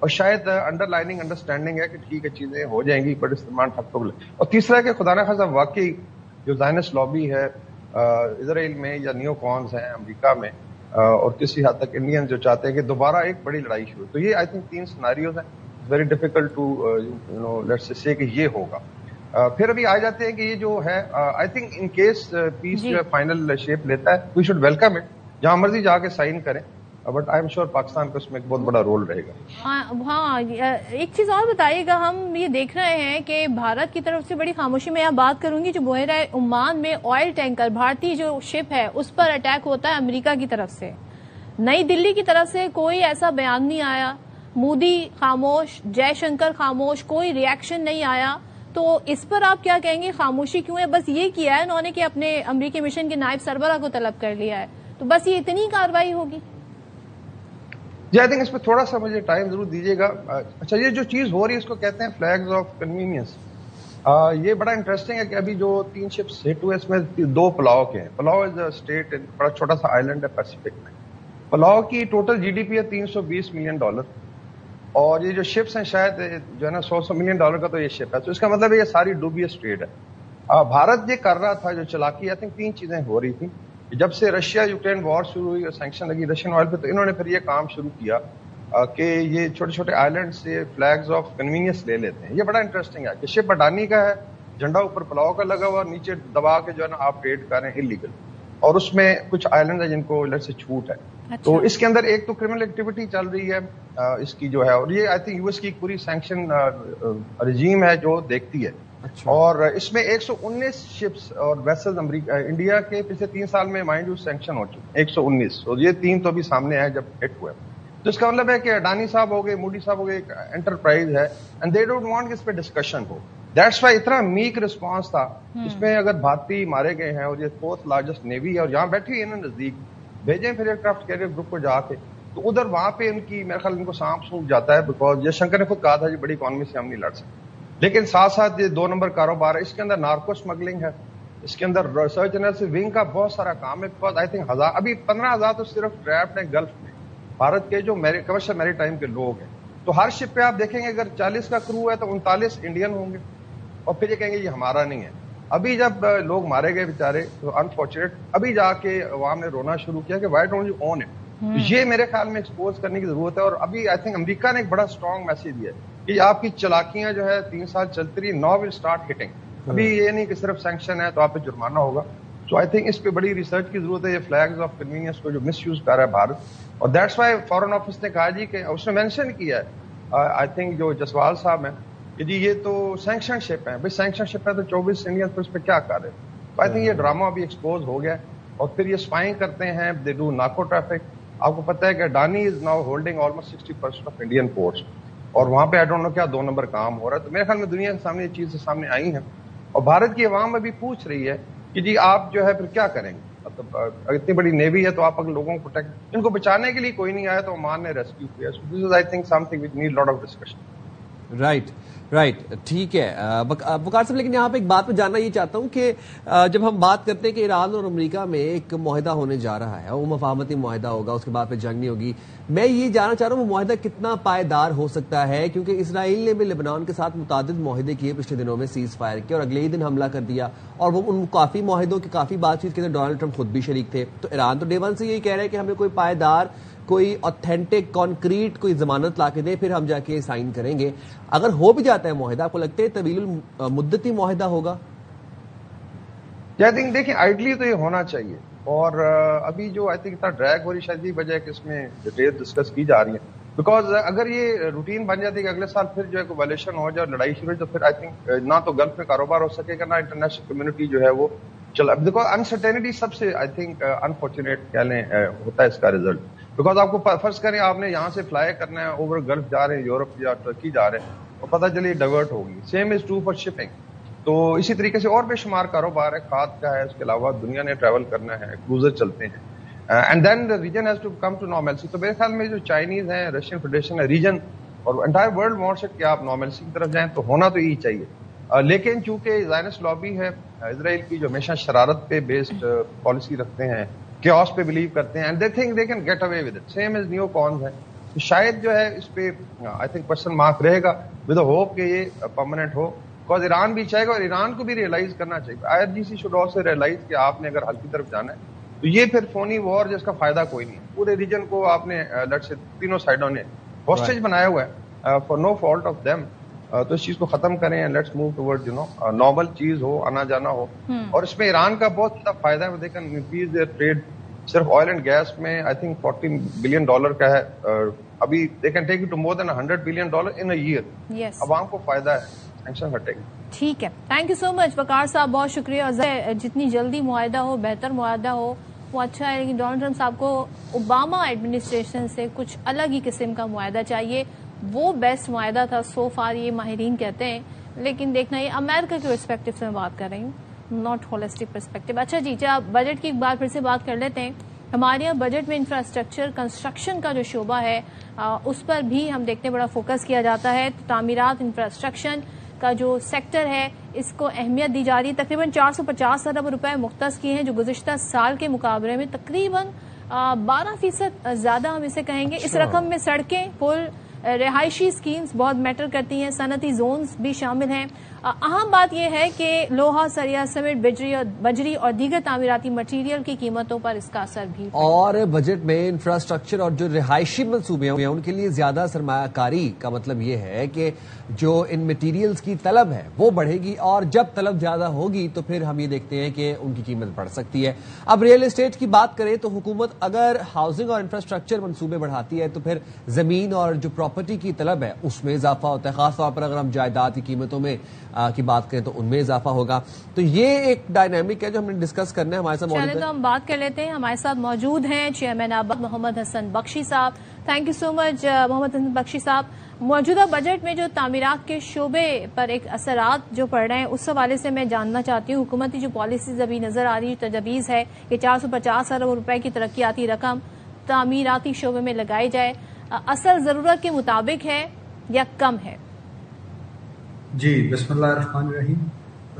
S7: اور شاید under lining understanding ہے کہ ٹھیک ہے چیزیں ہو جائیں گی but استعمال ٹھپ تو لے. اور تیسرا ہے کہ خدا نخواستہ واقعی جو زائنسٹ لابی ہے اسرائیل میں یا نیو کونز ہیں امریکہ میں اور کسی حد تک انڈین جو چاہتے ہیں کہ دوبارہ ایک بڑی لڑائی شروع. تو یہ آئی تھنک 3 سیناریوز ہیں. Very difficult to let's say کہ یہ ہوگا. پھر ابھی آ جاتے ہیں کہ یہ جو ہے آئی تھنک ان کیس پیس جو ہے فائنل شیپ لیتا ہے وی شوڈ ویلکم اٹ. جہاں مرضی جا کے سائن کریں but I am sure Pakistan کو اس میں ایک بہت بڑا رول رہے گا.
S1: ہاں ایک چیز اور بتائیے گا, ہم یہ دیکھ رہے ہیں کہ بھارت کی طرف سے بڑی خاموشی میں یہاں بات کروں گی, جو بحیرہ عمان میں آئل ٹینکر بھارتی جو شپ ہے اس پر اٹیک ہوتا ہے امریکہ کی طرف سے. نئی دلی کی طرف سے کوئی ایسا بیان نہیں آیا, مودی خاموش, جے شنکر خاموش, کوئی ری ایکشن نہیں آیا. تو اس پر آپ کیا کہیں گے, خاموشی کیوں ہے؟ بس یہ کیا ہے انہوں نے کہ اپنے امریکی مشن کے نائب سربراہ کو طلب کر لیا ہے, تو بس یہ اتنی کارروائی ہوگی؟
S7: جی آئی تھنک اس پہ تھوڑا سا مجھے ٹائم ضرور دیجیے گا. اچھا یہ جو چیز ہو رہی ہے اس کو کہتے ہیں فلیگز آف کنوینئنس. یہ بڑا انٹرسٹنگ ہے کہ ابھی جو 3 شپس ہٹ ہوئے اس میں 2 پلاؤ کے ہیں. پلاؤ از اے اسٹیٹ, بڑا چھوٹا سا آئلینڈ ہے پیسیفک میں. پلاؤ کی ٹوٹل جی ڈی پی ہے $320 ملین, اور یہ جو شپس ہیں شاید جو ہے نا $100 ملین کا تو یہ شپ ہے. تو اس کا مطلب ہے یہ ساری ڈوبیس ٹریڈ ہے. بھارت یہ کر رہا تھا جو چلاکی, آئی تھنک 3 چیزیں ہو رہی تھیں. جب سے رشیا یوکرین وار شروع ہوئی اور سینکشن لگی رشین آئل پہ, تو انہوں نے پھر یہ کام شروع کیا کہ یہ چھوٹے چھوٹے آئلینڈ سے فلیگز آف کنوینئنس لے لیتے ہیں. یہ بڑا انٹرسٹنگ ہے کہ شپ اڈانی کا ہے, جھنڈا اوپر پلاؤ کا لگا ہوا, نیچے دبا کے جو ہے نا آپ ٹریڈ کر رہے ہیں انلیگل, اور اس میں کچھ آئلینڈ ہیں جن کو لیٹ سے چھوٹ ہے. تو اس کے اندر ایک تو کرمنل ایکٹیویٹی چل رہی ہے اس کی جو ہے, اور یہ آئی تھنک یو ایس کی پوری سینکشن رجیم ہے جو دیکھتی ہے. اور اس میں 119 شپس اور ویسلز انڈیا کے پچھلے 3 سال میں مائنڈ یو سینکشن ہو چکے 119, اور یہ 3 تو ابھی سامنے آئے جب ہٹ ہوئے. تو اس کا مطلب ہے کہ اڈانی صاحب ہو گئے, مودی صاحب ہو گئے, ایک انٹرپرائز ہے اینڈ دے ڈونٹ وانٹ کہ اس پہ ڈسکشن ہو. دیٹس وائی اتنا میک رسپانس تھا. اس میں اگر بھارتی مارے گئے ہیں اور یہ 4th لارجسٹ نیوی ہے اور یہاں بیٹھی ہے نزدیک, بھیجیں پھر ایئر کرافٹ کیریئر گروپ کو جا کے, تو ادھر وہاں پہ ان کی میرے خیال ان کو سانپ سونپ جاتا ہے, بیکاز جے شنکر نے خود کہا تھا کہ بڑی اکانومی سے ہم نہیں لڑ سکتے. لیکن ساتھ ساتھ یہ 2 نمبر کاروبار ہے, اس کے اندر نارکو اسمگلنگ ہے, اس کے اندر ریسرچ انالیسس ونگ کا بہت سارا کام ہے. بیکاز آئی تھنک ابھی 15,000 تو صرف ٹریپڈ ہیں گلف میں بھارت کے جو کمرشل میری ٹائم کے لوگ ہیں. تو ہر شپ پہ آپ دیکھیں گے اگر 40 کا کرو ہے تو 39 انڈین ہوں گے, اور پھر یہ کہیں گے یہ ہمارا نہیں ہے. ابھی جب لوگ مارے گئے بیچارے تو انفارچونیٹ, ابھی جا کے عوام نے رونا شروع کیا کہ why don't you own it. یہ میرے خیال میں ایکسپوز کرنے کی ضرورت ہے. اور ابھی آئی تھنک امریکہ نے ایک بڑا اسٹرانگ میسج دیا ہے کہ آپ کی چلاکیاں جو ہے 3 سال چلتی رہی, ناؤ ول اسٹارٹ ہٹنگ. ابھی یہ نہیں کہ صرف سینکشن ہے تو آپ پہ جرمانہ ہوگا. سو آئی تھنک اس پہ بڑی ریسرچ کی ضرورت ہے, یہ فلیگز آف کنوینئنس کو جو مس یوز کر رہا ہے بھارت. اور دیٹس وائی فارن آفس نے کہا جی کہ اس نے مینشن کیا ہے آئی تھنک جو جسوال صاحب ہیں کہ جی یہ تو سینکشن شپ ہے. بھائی سینکشن شپ ہے تو 24 انڈین پھر اس پہ کیا کر رہے ہیں. تو آئی تھنک یہ ڈرامہ ابھی ایکسپوز ہو گیا ہے. اور پھر یہ اسپائنگ کرتے ہیں, دے ڈو نارکو ٹریفک. آپ کو پتا ہے کہ Adani is now holding almost 60% of Indian ports, اور وہاں پہ آئی ڈونٹ نو کیا 2 نمبر کام ہو رہا ہے. تو میرے خیال میں دنیا کے سامنے یہ چیزیں سامنے آئی ہیں, اور بھارت کی عوام ابھی پوچھ رہی ہے کہ جی آپ جو ہے پھر کیا کریں گے. مطلب اتنی بڑی نیوی ہے تو آپ اگر لوگوں کو ان کو بچانے کے لیے کوئی نہیں آیا تو عمان نے ریسکیو کیا. So this is I think something which need lot of discussion.
S3: Right ٹھیک ہے وقار صاحب, لیکن یہاں پہ ایک بات میں جاننا یہ چاہتا ہوں کہ جب ہم بات کرتے ہیں کہ ایران اور امریکہ میں ایک معاہدہ ہونے جا رہا ہے, وہ مفاہمتی معاہدہ ہوگا, اس کے بعد پھر جنگ نہیں ہوگی, میں یہ جاننا چاہ رہا ہوں وہ معاہدہ کتنا پائیدار ہو سکتا ہے, کیونکہ اسرائیل نے بھی لبنان کے ساتھ متعدد معاہدے کیے پچھلے دنوں میں, سیز فائر کیا, اور اگلے ہی دن حملہ کر دیا, اور وہ ان کافی معاہدوں کی کافی بات چیت کے اندر ڈونلڈ ٹرمپ خود بھی شریک تھے. تو ایران تو ڈے ون سے یہی کہہ رہے ہیں کہ ہمیں کوئی پائیدار, کوئی اوتھینٹک کانکریٹ کوئی ضمانت لا کے دے, پھر ہم جا کے سائن کریں گے. اگر ہو بھی جاتا ہے معاہدہ, آپ کو لگتا ہے طویل المدتی معاہدہ ہوگا؟
S7: دیکھیں آئیڈلی تو یہ ہونا چاہیے, اور ابھی جو آئی تھنک اتنا ڈریگ ہو رہی شاید یہ وجہ ہے کہ اس میں ڈیٹیل ڈسکس کی جا رہی ہے. بیکاز اگر یہ روٹین بن جاتی ہے کہ اگلے سال پھر جو ہے کوئی وائلیشن ہو جائے اور لڑائی شروع ہو, تو پھر آئی تھنک نہ تو گلف میں کاروبار ہو سکے گا, نہ انٹرنیشنل کمیونٹی جو ہے وہ چل. اب دیکھو انسرٹینٹی سب سے آئی تھنک انفارچونیٹ کہہ لیں ہوتا ہے اس کا ریزلٹ. بیکاز آپ کو فرض کریں آپ نے یہاں سے فلائی کرنا ہے, اوور گلف جا رہے ہیں, یورپ یا ٹرکی جا رہے ہیں, اور پتہ چلیے ڈائیورٹ ہوگی. Same is true for shipping. تو اسی طریقے سے اور بے شمار کاروبار ہے, کھاد کا ہے, اس کے علاوہ دنیا نے ٹریول کرنا ہے, کروزر چلتے ہیں, and then the region has to come to normalcy. تو میرے خیال میں جو چائنیز ہیں, رشین فیڈریشن ہے, ریجن اور انٹائر ورلڈ وانٹس کہ آپ نارملسی کی طرف جائیں, تو ہونا تو یہی چاہیے. لیکن چونکہ زائنسٹ لابی ہے اسرائیل کی, جو ہمیشہ شرارت پہ بیسڈ پالیسی رکھتے ہیں, کیوس پہ بلیو کرتے ہیں, and they think they can get away with it, same as neocons ہیں. تو شاید جو ہے اس پہ آئی تھنک کوشچن مارک رہے گا ود ہوپ کہ یہ پرماننٹ ہو. بیکاز ایران بھی چاہے گا اور ایران کو بھی ریئلائز کرنا چاہیے. IRGC شوڈ آلسو ریئلائز کہ آپ نے اگر حل کی طرف جانا ہے تو یہ پھر فونی وار جس کا فائدہ کوئی نہیں ہے. پورے ریجن کو آپ نے تینوں سائڈوں نے ہاسٹیج بنایا ہوا ہے for no fault of them. تو اس چیز کو ختم کریں and let's move toward normal چیز ہو, آنا جانا ہو. اور اس میں ایران کا بہت زیادہ فائدہ ہے. They can increase their trade. صرف آئل اینڈ گیس میں آئی تھنک $40 بلین کا ہے ابھی. They can take it to more than $100 billion in a year. عوام کو فائدہ ہے, سینکشن ہٹے گی.
S1: ٹھیک ہے, تھینک یو سو مچ وقار صاحب, بہت شکریہ. اور جتنی جلدی معاہدہ ہو, بہتر معاہدہ ہو, وہ اچھا ہے. لیکن ڈونلڈ ٹرمپ صاحب کو اوباما ایڈمنسٹریشن سے کچھ الگ ہی قسم کا معاہدہ چاہیے. وہ بیسٹ معاہدہ تھا سو فار, یہ ماہرین کہتے ہیں. لیکن دیکھنا یہ امریکہ کے پرسپیکٹو سے میں بات کر رہی ہوں, ناٹ ہولسٹک پرسپیکٹو. اچھا جی, بجٹ کی ایک بار پھر سے بات کر لیتے ہیں. ہمارے یہاں بجٹ میں انفراسٹرکچر کنسٹرکشن کا جو شعبہ ہے اس پر بھی ہم دیکھتے ہیں بڑا فوکس کیا جاتا ہے. تعمیرات, انفراسٹرکشر کا جو سیکٹر ہے اس کو اہمیت دی جا رہی ہے. تقریباً 450 ارب روپے مختص کیے ہیں, جو گزشتہ سال کے مقابلے میں تقریباً 12% زیادہ ہم اسے کہیں گے. اس رقم میں سڑکیں, پل, رہائشی اسکیمز بہت میٹر کرتی ہیں, صنعتی زونز بھی شامل ہیں. اہم بات یہ ہے کہ لوہا, سریا, سیمنٹ, بجری اور دیگر تعمیراتی مٹیریل کی قیمتوں پر اس کا اثر بھی.
S3: اور بجٹ میں انفراسٹرکچر اور جو رہائشی منصوبے ہیں ان کے لیے زیادہ سرمایہ کاری کا مطلب یہ ہے کہ جو ان مٹیریلز کی طلب ہے وہ بڑھے گی, اور جب طلب زیادہ ہوگی تو پھر ہم یہ دیکھتے ہیں کہ ان کی قیمت بڑھ سکتی ہے. اب ریئل اسٹیٹ کی بات کریں تو حکومت اگر ہاؤسنگ اور انفراسٹرکچر منصوبے بڑھاتی ہے تو پھر زمین اور جو پراپرٹی کی طلب ہے اس میں اضافہ ہوتا ہے. خاص طور پر اگر ہم جائیداد کی قیمتوں میں کی بات کریں تو ان میں اضافہ ہوگا. تو یہ ایک ڈائنامک ہے جو ہم نے ڈسکس کرنا ہے. ہمارے ساتھ موجود
S1: تو ہم بات کر لیتے ہیں. ہمارے ساتھ موجود ہیں چیئرمین آباد محمد حسن بخشی صاحب. تھینک یو سو مچ محمد حسن بخشی صاحب. موجودہ بجٹ میں جو تعمیرات کے شعبے پر ایک اثرات جو پڑ رہے ہیں اس حوالے سے میں جاننا چاہتی ہوں. حکومتی جو پالیسیز ابھی نظر آ رہی تجویز ہے کہ 450 ارب روپے کی ترقیاتی رقم تعمیراتی شعبے میں لگائی جائے, اصل ضرورت کے مطابق ہے یا کم ہے؟
S8: جی, بسم اللہ الرحمن الرحیم.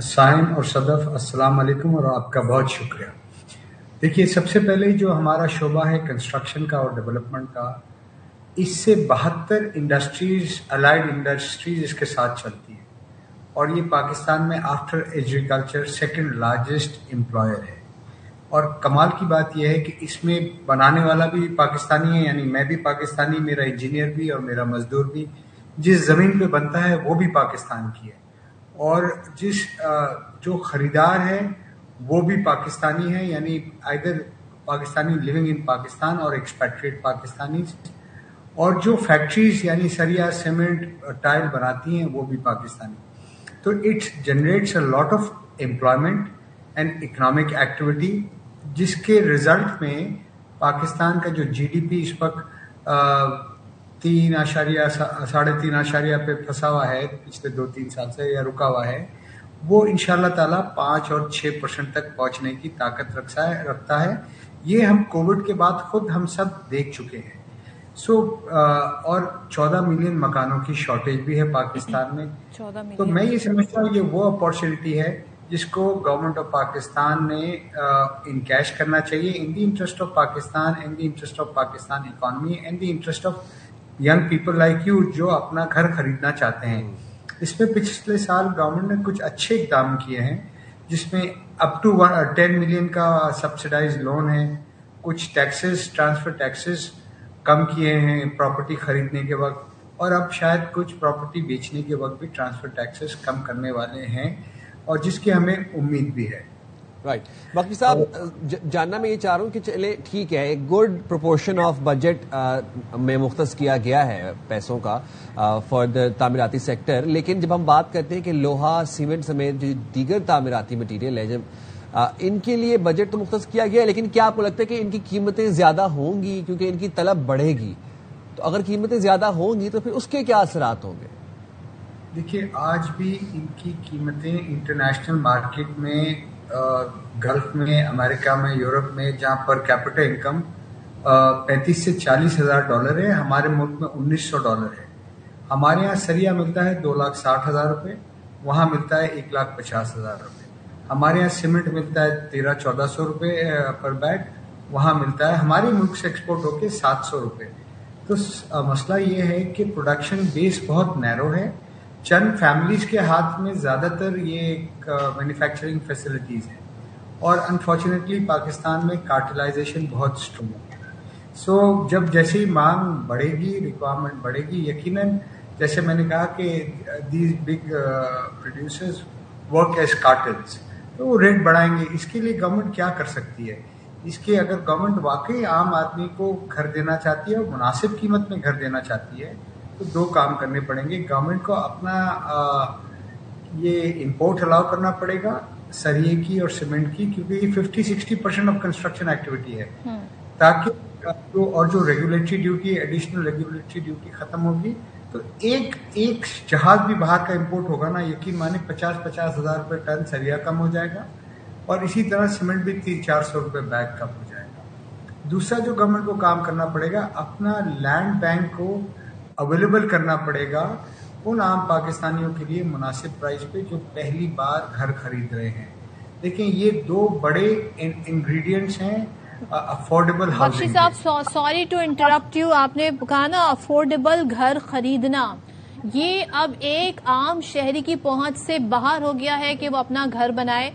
S8: سائن اور صدف السلام علیکم اور آپ کا بہت شکریہ. دیکھیے, سب سے پہلے جو ہمارا شعبہ ہے کنسٹرکشن کا اور ڈیولپمنٹ کا, اس سے 72 انڈسٹریز, الائڈ انڈسٹریز اس کے ساتھ چلتی ہیں, اور یہ پاکستان میں after agriculture second largest employer ہے. اور کمال کی بات یہ ہے کہ اس میں بنانے والا بھی پاکستانی ہے, یعنی میں بھی پاکستانی, میرا انجینئر بھی اور میرا مزدور بھی. جس زمین پہ بنتا ہے وہ بھی پاکستان کی ہے, اور جو خریدار ہے وہ بھی پاکستانی ہے, یعنی either Pakistani living in Pakistan اور ایکسپیٹریٹ پاکستانی. اور جو فیکٹریز یعنی سریا, سیمنٹ, ٹائل بناتی ہیں وہ بھی پاکستانی. تو it generates a lot of employment and economic activity, جس کے رزلٹ میں پاکستان کا جو GDP اس وقت 3.5 پہ پھنسا ہوا ہے پچھلے 2-3 سال سے, یا رکا ہوا ہے, وہ انشاءاللہ تعالیٰ 5 اور 6% تک پہنچنے کی طاقت رکھتا ہے. یہ ہم کووڈ کے بعد خود ہم سب دیکھ چکے ہیں. اور 14 ملین مکانوں کی شارٹیج بھی ہے پاکستان میں. تو میں یہ سمجھتا ہوں یہ وہ اپارچونیٹی ہے جس کو گورنمنٹ آف پاکستان نے انکیش کرنا چاہیے, in the interest of Pakistan, in the interest of Pakistan economy, in the interest of young people like you جو اپنا گھر خریدنا چاہتے ہیں. اس میں پچھلے سال گورنمنٹ نے کچھ اچھے اقدام کیے ہیں, جس میں اپ ٹو 10 ملین کا سبسڈائز لون ہے, کچھ ٹیکسز, ٹرانسفر ٹیکسز کم کیے ہیں پراپرٹی خریدنے کے وقت, اور اب شاید کچھ پراپرٹی بیچنے کے وقت بھی ٹرانسفر ٹیکسز کم کرنے والے ہیں, اور جس کی ہمیں امید بھی ہے.
S3: رائٹ. باقی صاحب, جاننا میں یہ چاہ رہا ہوں کہ چلے ٹھیک ہے, ایک گڈ پروپورشن آف بجٹ میں مختص کیا گیا ہے پیسوں کا فار دا تعمیراتی سیکٹر, لیکن جب ہم بات کرتے ہیں کہ لوہا, سیمنٹ سمیت جو دیگر تعمیراتی مٹیریل ہے, جب ان کے لیے بجٹ تو مختص کیا گیا ہے, لیکن کیا آپ کو لگتا ہے کہ ان کی قیمتیں زیادہ ہوں گی کیونکہ ان کی طلب بڑھے گی؟ تو اگر قیمتیں زیادہ ہوں گی تو پھر اس کے کیا اثرات ہوں گے؟
S8: دیکھیے, آج بھی ان کی قیمتیں انٹرنیشنل مارکیٹ میں, گلف میں, امریکہ میں, یورپ میں, جہاں پر کیپٹل انکم 35 سے 40 ہزار ڈالر ہے, ہمارے ملک میں 1900 ڈالر ہے. ہمارے یہاں سریا ملتا ہے 2,60,000 روپے, وہاں ملتا ہے 1,50,000 روپے. ہمارے یہاں سیمنٹ ملتا ہے 1300-1400 روپے پر بیگ, وہاں ملتا ہے ہمارے ملک سے ایکسپورٹ ہو کے 700 روپے. تو مسئلہ یہ ہے کہ پروڈکشن بیس بہت نیرو ہے. چند فیملیز کے ہاتھ میں زیادہ تر یہ مینوفیکچرنگ فیسلٹیز ہیں اور انفارچونیٹلی پاکستان میں کارٹلائزیشن بہت اسٹرانگ ہے. سو جب جیسے ہی مانگ بڑھے گی, ریکوائرمنٹ بڑھے گی, یقیناً جیسے میں نے کہا کہ these big producers work as cartels, تو وہ ریٹ بڑھائیں گے. اس کے لیے گورنمنٹ کیا کر سکتی ہے؟ اس کے اگر گورنمنٹ واقعی عام آدمی کو گھر دینا چاہتی ہے اور مناسب قیمت میں گھر دینا چاہتی ہے تو دو کام کرنے پڑیں گے. گورنمنٹ کو اپنا یہ امپورٹ الاؤ کرنا پڑے گا سریے کی اور سیمنٹ کی, کیونکہ یہ 50-60% آف کنسٹرکشن ایکٹیویٹی ہے, تاکہ جو regulatory duty, additional regulatory duty ختم ہوگی تو ایک جہاز بھی باہر کا امپورٹ ہوگا نا, یقین مانے 50,000 روپے ٹن سریا کم ہو جائے گا, اور اسی طرح سیمنٹ بھی 300-400 روپے بیگ کم ہو جائے گا. دوسرا جو گورنمنٹ کو کام کرنا پڑے گا, اپنا لینڈ بینک کو اویلیبل کرنا پڑے گا ان عام پاکستانیوں کے لیے مناسب پرائز پہ جو پہلی بار گھر خرید رہے ہیں. دیکھیں یہ دو بڑے انگریڈینٹس ہیں افورڈیبل ہاؤسنگ.
S1: بخشی صاحب سوری ٹو انٹرپٹ یو, آپ نے کہا نا افورڈیبل گھر خریدنا, یہ اب ایک عام شہری کی پہنچ سے باہر ہو گیا ہے کہ وہ اپنا گھر بنائے.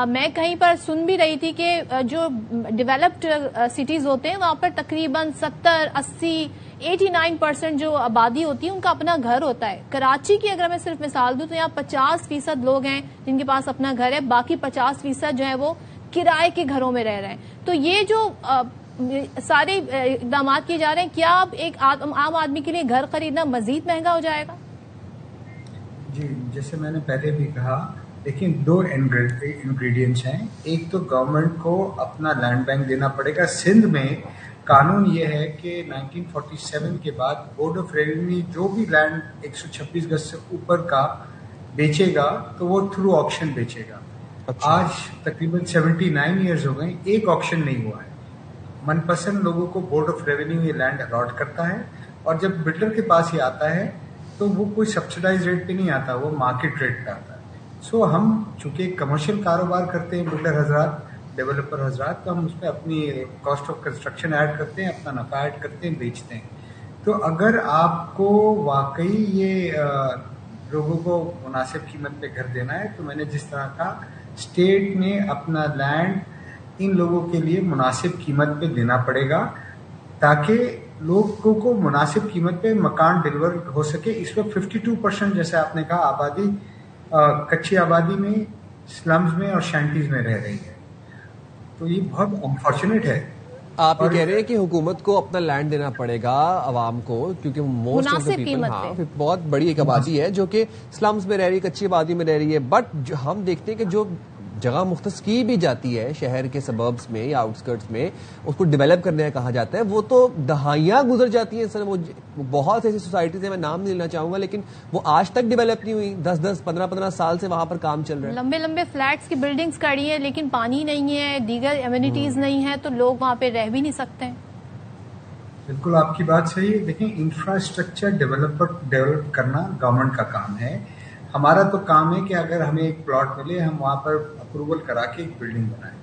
S1: میں کہیں پر سن بھی رہی تھی کہ جو ڈیولپڈ سٹیز ہوتے ہیں وہاں پر تقریباً 70-80-89% جو آبادی ہوتی ہے ان کا اپنا گھر ہوتا ہے. کراچی کی اگر میں صرف مثال دوں تو یہاں 50% لوگ ہیں جن کے پاس اپنا گھر ہے, باقی 50% جو ہے وہ کرائے کے گھروں میں رہ رہے ہیں. تو یہ جو سارے اقدامات کیے جا رہے ہیں, کیا اب ایک عام آدمی کے لیے گھر خریدنا مزید مہنگا ہو جائے گا؟
S8: جی جیسے میں نے پہلے بھی کہا, لیکن دو انگریڈینٹس ہیں. ایک تو گورنمنٹ کو اپنا لینڈ بینک دینا پڑے گا. سندھ میں قانون یہ ہے کہ 1947 کے بعد بورڈ آف ریونیو جو بھی لینڈ 126 گز سے اوپر کا بیچے گا تو وہ تھرو آکشن بیچے گا. آج تقریباً 79 ایئرز ہو گئے, ایک آکشن نہیں ہوا ہے. من پسند لوگوں کو بورڈ آف ریونیو یہ لینڈ الاٹ کرتا ہے, اور جب بلڈر کے پاس یہ آتا ہے تو وہ کوئی سبسڈائز ریٹ پہ نہیں آتا, وہ مارکیٹ ریٹ پہ آتا ہے. سو ہم چونکہ کمرشل کاروبار کرتے ہیں بلڈر حضرات, ڈیولپر حضرات, تو ہم اس پہ اپنی کاسٹ آف کنسٹرکشن ایڈ کرتے ہیں, اپنا نفع ایڈ کرتے ہیں, بیچتے ہیں. تو اگر آپ کو واقعی یہ لوگوں کو مناسب قیمت پہ گھر دینا ہے تو میں نے جس طرح کہا اسٹیٹ نے اپنا لینڈ ان لوگوں کے لیے مناسب قیمت پہ دینا پڑے گا تاکہ لوگوں کو مناسب قیمت پہ مکان ڈیلیور ہو سکے. اس وقت 52% جیسے آپ نے کہا آبادی کچی آبادی میں, سلمز میں اور شینٹیز میں رہ رہی ہے, تو یہ بہت انفارچونیٹ ہے.
S3: آپ یہ کہہ رہے ہیں کہ حکومت کو اپنا لینڈ دینا پڑے گا عوام کو, کیونکہ موسٹ آف دا پیپل بہت بڑی ایک آبادی ہے جو کہ سلمز میں رہ رہی ہے, کچی آبادی میں رہ رہی ہے. بٹ ہم دیکھتے ہیں کہ جو جگہ مختص کی بھی جاتی ہے شہر کے سبربس میں یا آؤٹسکرٹس میں, اس کو ڈیولپ کرنے کا کہا جاتا ہے, وہ تو دہائیاں گزر جاتی ہیں سر. وہ بہت ایسی سوسائٹیز ہیں, میں نام نہیں لینا چاہوں گا, لیکن وہ آج تک ڈیولپ نہیں ہوئی. 10-10 15-15 سال سے وہاں پر کام چل رہا ہے.
S1: لمبے لمبے فلیٹس کی بلڈنگز کھڑی ہیں لیکن پانی نہیں ہے, دیگر ایمینٹیز نہیں ہے, تو لوگ وہاں پہ رہ بھی نہیں سکتے ہیں.
S8: بالکل آپ کی بات صحیح ہے. دیکھیں انفراسٹرکچر ڈیولپ کرنا گورنمنٹ کا کام ہے. ہمارا تو کام ہے کہ اگر ہمیں ایک پلاٹ ملے ہم وہاں پر اپروول کرا کے ایک بلڈنگ بنائیں.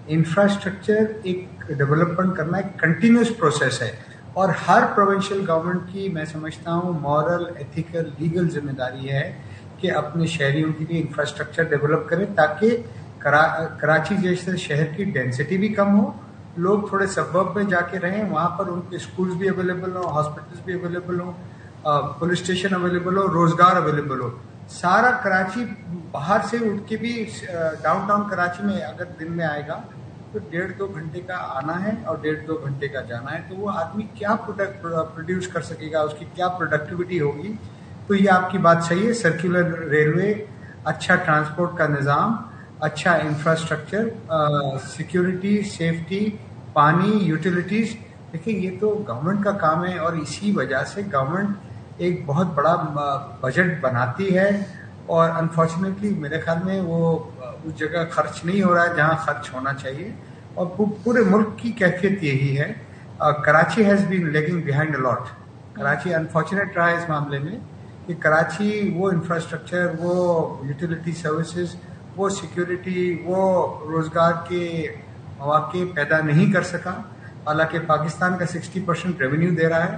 S8: انفراسٹرکچر ایک ڈیولپمنٹ کرنا ایک کنٹینیوس پروسیس ہے, اور ہر پروونشل گورنمنٹ کی میں سمجھتا ہوں مورل, ایتھیکل, لیگل ذمہ داری ہے کہ اپنے شہریوں کے لیے انفراسٹرکچر ڈیولپ کریں تاکہ کراچی جیسے شہر کی ڈینسٹی بھی کم ہو, لوگ تھوڑے سبب میں جا کے رہیں, وہاں پر ان کے اسکولز بھی اویلیبل ہوں, ہاسپٹلس بھی اویلیبل ہوں, پولیس اسٹیشن اویلیبل ہو, روزگار اویلیبل ہو. سارا کراچی باہر سے اٹھ کے بھی ڈاؤن ٹاؤن کراچی میں اگر دن میں آئے گا تو 1.5-2 گھنٹے کا آنا ہے اور 1.5-2 گھنٹے کا جانا ہے, تو وہ آدمی کیا پروڈیوس کر سکے گا, اس کی کیا پروڈکٹیوٹی ہوگی. تو یہ آپ کی بات صحیح ہے. سرکولر ریلوے, اچھا ٹرانسپورٹ کا نظام, اچھا انفراسٹرکچر, سیکیورٹی, سیفٹی, پانی, یوٹیلیٹیز. دیکھیں یہ تو گورنمنٹ کا کام ہے, اور اسی وجہ سے گورنمنٹ ایک بہت بڑا بجٹ بناتی ہے, اور انفارچونیٹلی میرے خیال میں وہ اس جگہ خرچ نہیں ہو رہا ہے جہاں خرچ ہونا چاہیے, اور پورے ملک کی کیفیت یہی ہے. Karachi has been lagging behind a lot. Karachi unfortunate رہا ہے اس معاملے میں کہ کراچی وہ انفراسٹرکچر, وہ یوٹیلیٹی سروسز, وہ سیکیورٹی, وہ روزگار کے مواقع پیدا نہیں کر سکا, حالانکہ پاکستان کا 60% ریونیو دے رہا ہے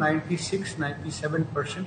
S8: 96-97%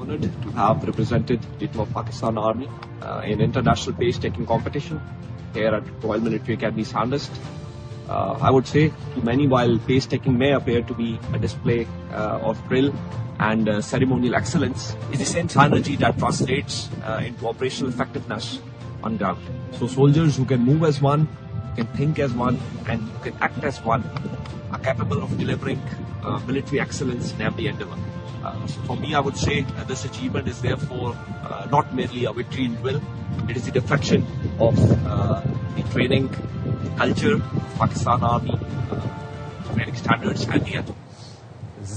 S9: Honored to have represented the team of Pakistan Army in international pace taking competition here at Royal Military Academy Sandhurst. I would say to many, while pace taking may appear to be a display of drill and ceremonial excellence, is the same synergy that translates into operational effectiveness on ground. So soldiers who can move as one, can think as one, and who can act as one are capable of delivering military excellence in every endeavor. So for me, I would say this achievement is therefore not merely a victory in drill, it is the reflection of the training culture of Pakistan Army, training standards and the ethos.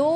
S1: 2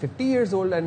S3: 50 years old and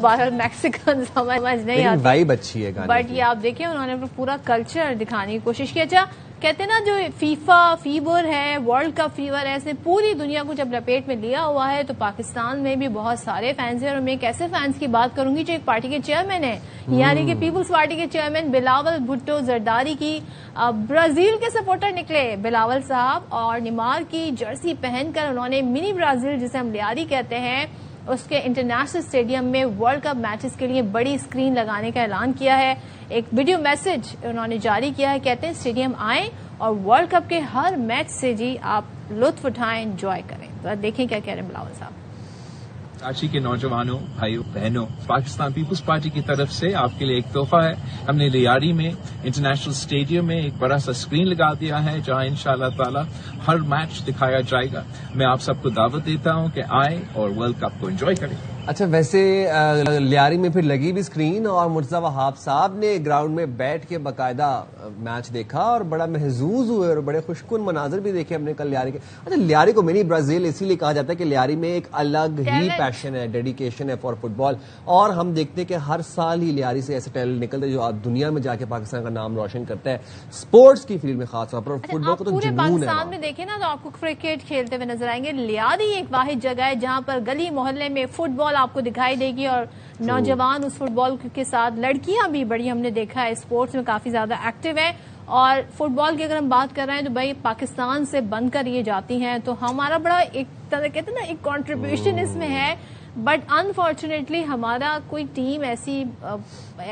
S1: بہرحال Mexican سمجھ نہیں آتی،
S3: vibe اچھی ہے گانے
S1: but یہ آپ دیکھیں انہوں نے پورا کلچر دکھانے کی کوشش کی. اچھا کہتے ہیں نا جو فیفا فیور ہے، ورلڈ کپ فیور ہے، اس نے پوری دنیا کو جب لپیٹ میں لیا ہوا ہے، تو پاکستان میں بھی بہت سارے فینس ہیں. اور میں ایک ایسے فینس کی بات کروں گی جو ایک پارٹی کے چیئرمین ہیں، یعنی کہ پیپلز پارٹی کے چیئرمین بلاول بھٹو زرداری کی برازیل کے سپورٹر نکلے بلاول صاحب، اور نیمار کی جرسی پہن کر انہوں نے منی برازیل جسے ہم لیاری کہتے ہیں اس کے انٹرنیشنل اسٹیڈیم میں ورلڈ کپ میچز کے لیے بڑی اسکرین لگانے کا اعلان کیا ہے. ایک ویڈیو میسج انہوں نے جاری کیا ہے، کہتے ہیں اسٹیڈیم آئیں اور ورلڈ کپ کے ہر میچ سے جی آپ لطف اٹھائیں، انجوائے کریں. تو دیکھیں کیا کہہ رہے ہیں بلاول صاحب.
S10: کراچی کے نوجوانوں، بھائیوں، بہنوں، پاکستان پیپلز پارٹی کی طرف سے آپ کے لیے ایک تحفہ ہے. ہم نے لیاری میں انٹرنیشنل اسٹیڈیم میں ایک بڑا سا اسکرین لگا دیا ہے جہاں انشاءاللہ تعالی ہر میچ دکھایا جائے گا. میں آپ سب کو دعوت دیتا ہوں کہ آئیں اور ورلڈ کپ کو انجوائے کریں.
S3: اچھا ویسے لیاری میں پھر لگی بھی اسکرین، اور مرتضی وہاب صاحب نے گراؤنڈ میں بیٹھ کے باقاعدہ میچ دیکھا اور بڑا محظوظ ہوئے اور بڑے خوشکن مناظر بھی دیکھے ہم نے کل لیاری کے. اچھا لیاری کو منی برازیل اسی لیے کہا جاتا ہے کہ لیاری میں ایک الگ ہی پیشن ہے، ڈیڈیکیشن ہے فار فٹ بال، اور ہم دیکھتے ہیں کہ ہر سال ہی لیاری سے ایسے ٹیلنٹ نکلتے جو دنیا میں جا کے پاکستان کا نام روشن کرتا ہے اسپورٹس کی فیلڈ میں خاص طور پر. اور فٹ بال کو تو
S1: پورے
S3: جنون ہے.
S1: پاکستان میں دیکھیں نا تو آپ کو کرکٹ کھیلتے ہوئے نظر آئیں گے. لیاری ایک واحد جگہ ہے جہاں پر گلی محلے میں فٹ بال آپ کو دکھائی دے گی، اور نوجوان اس فٹ بال کے ساتھ، لڑکیاں بھی بڑی ہم نے دیکھا ہے اسپورٹس میں کافی زیادہ ایکٹیو ہیں. اور فٹ بال کی اگر ہم بات کر رہے ہیں تو بھائی پاکستان سے بن کر یہ جاتی ہیں، تو ہمارا بڑا ایک طرح کہتے ہیں نا ایک کنٹریبیوشن اس میں ہے. بٹ انفارچونیٹلی ہمارا کوئی ٹیم ایسی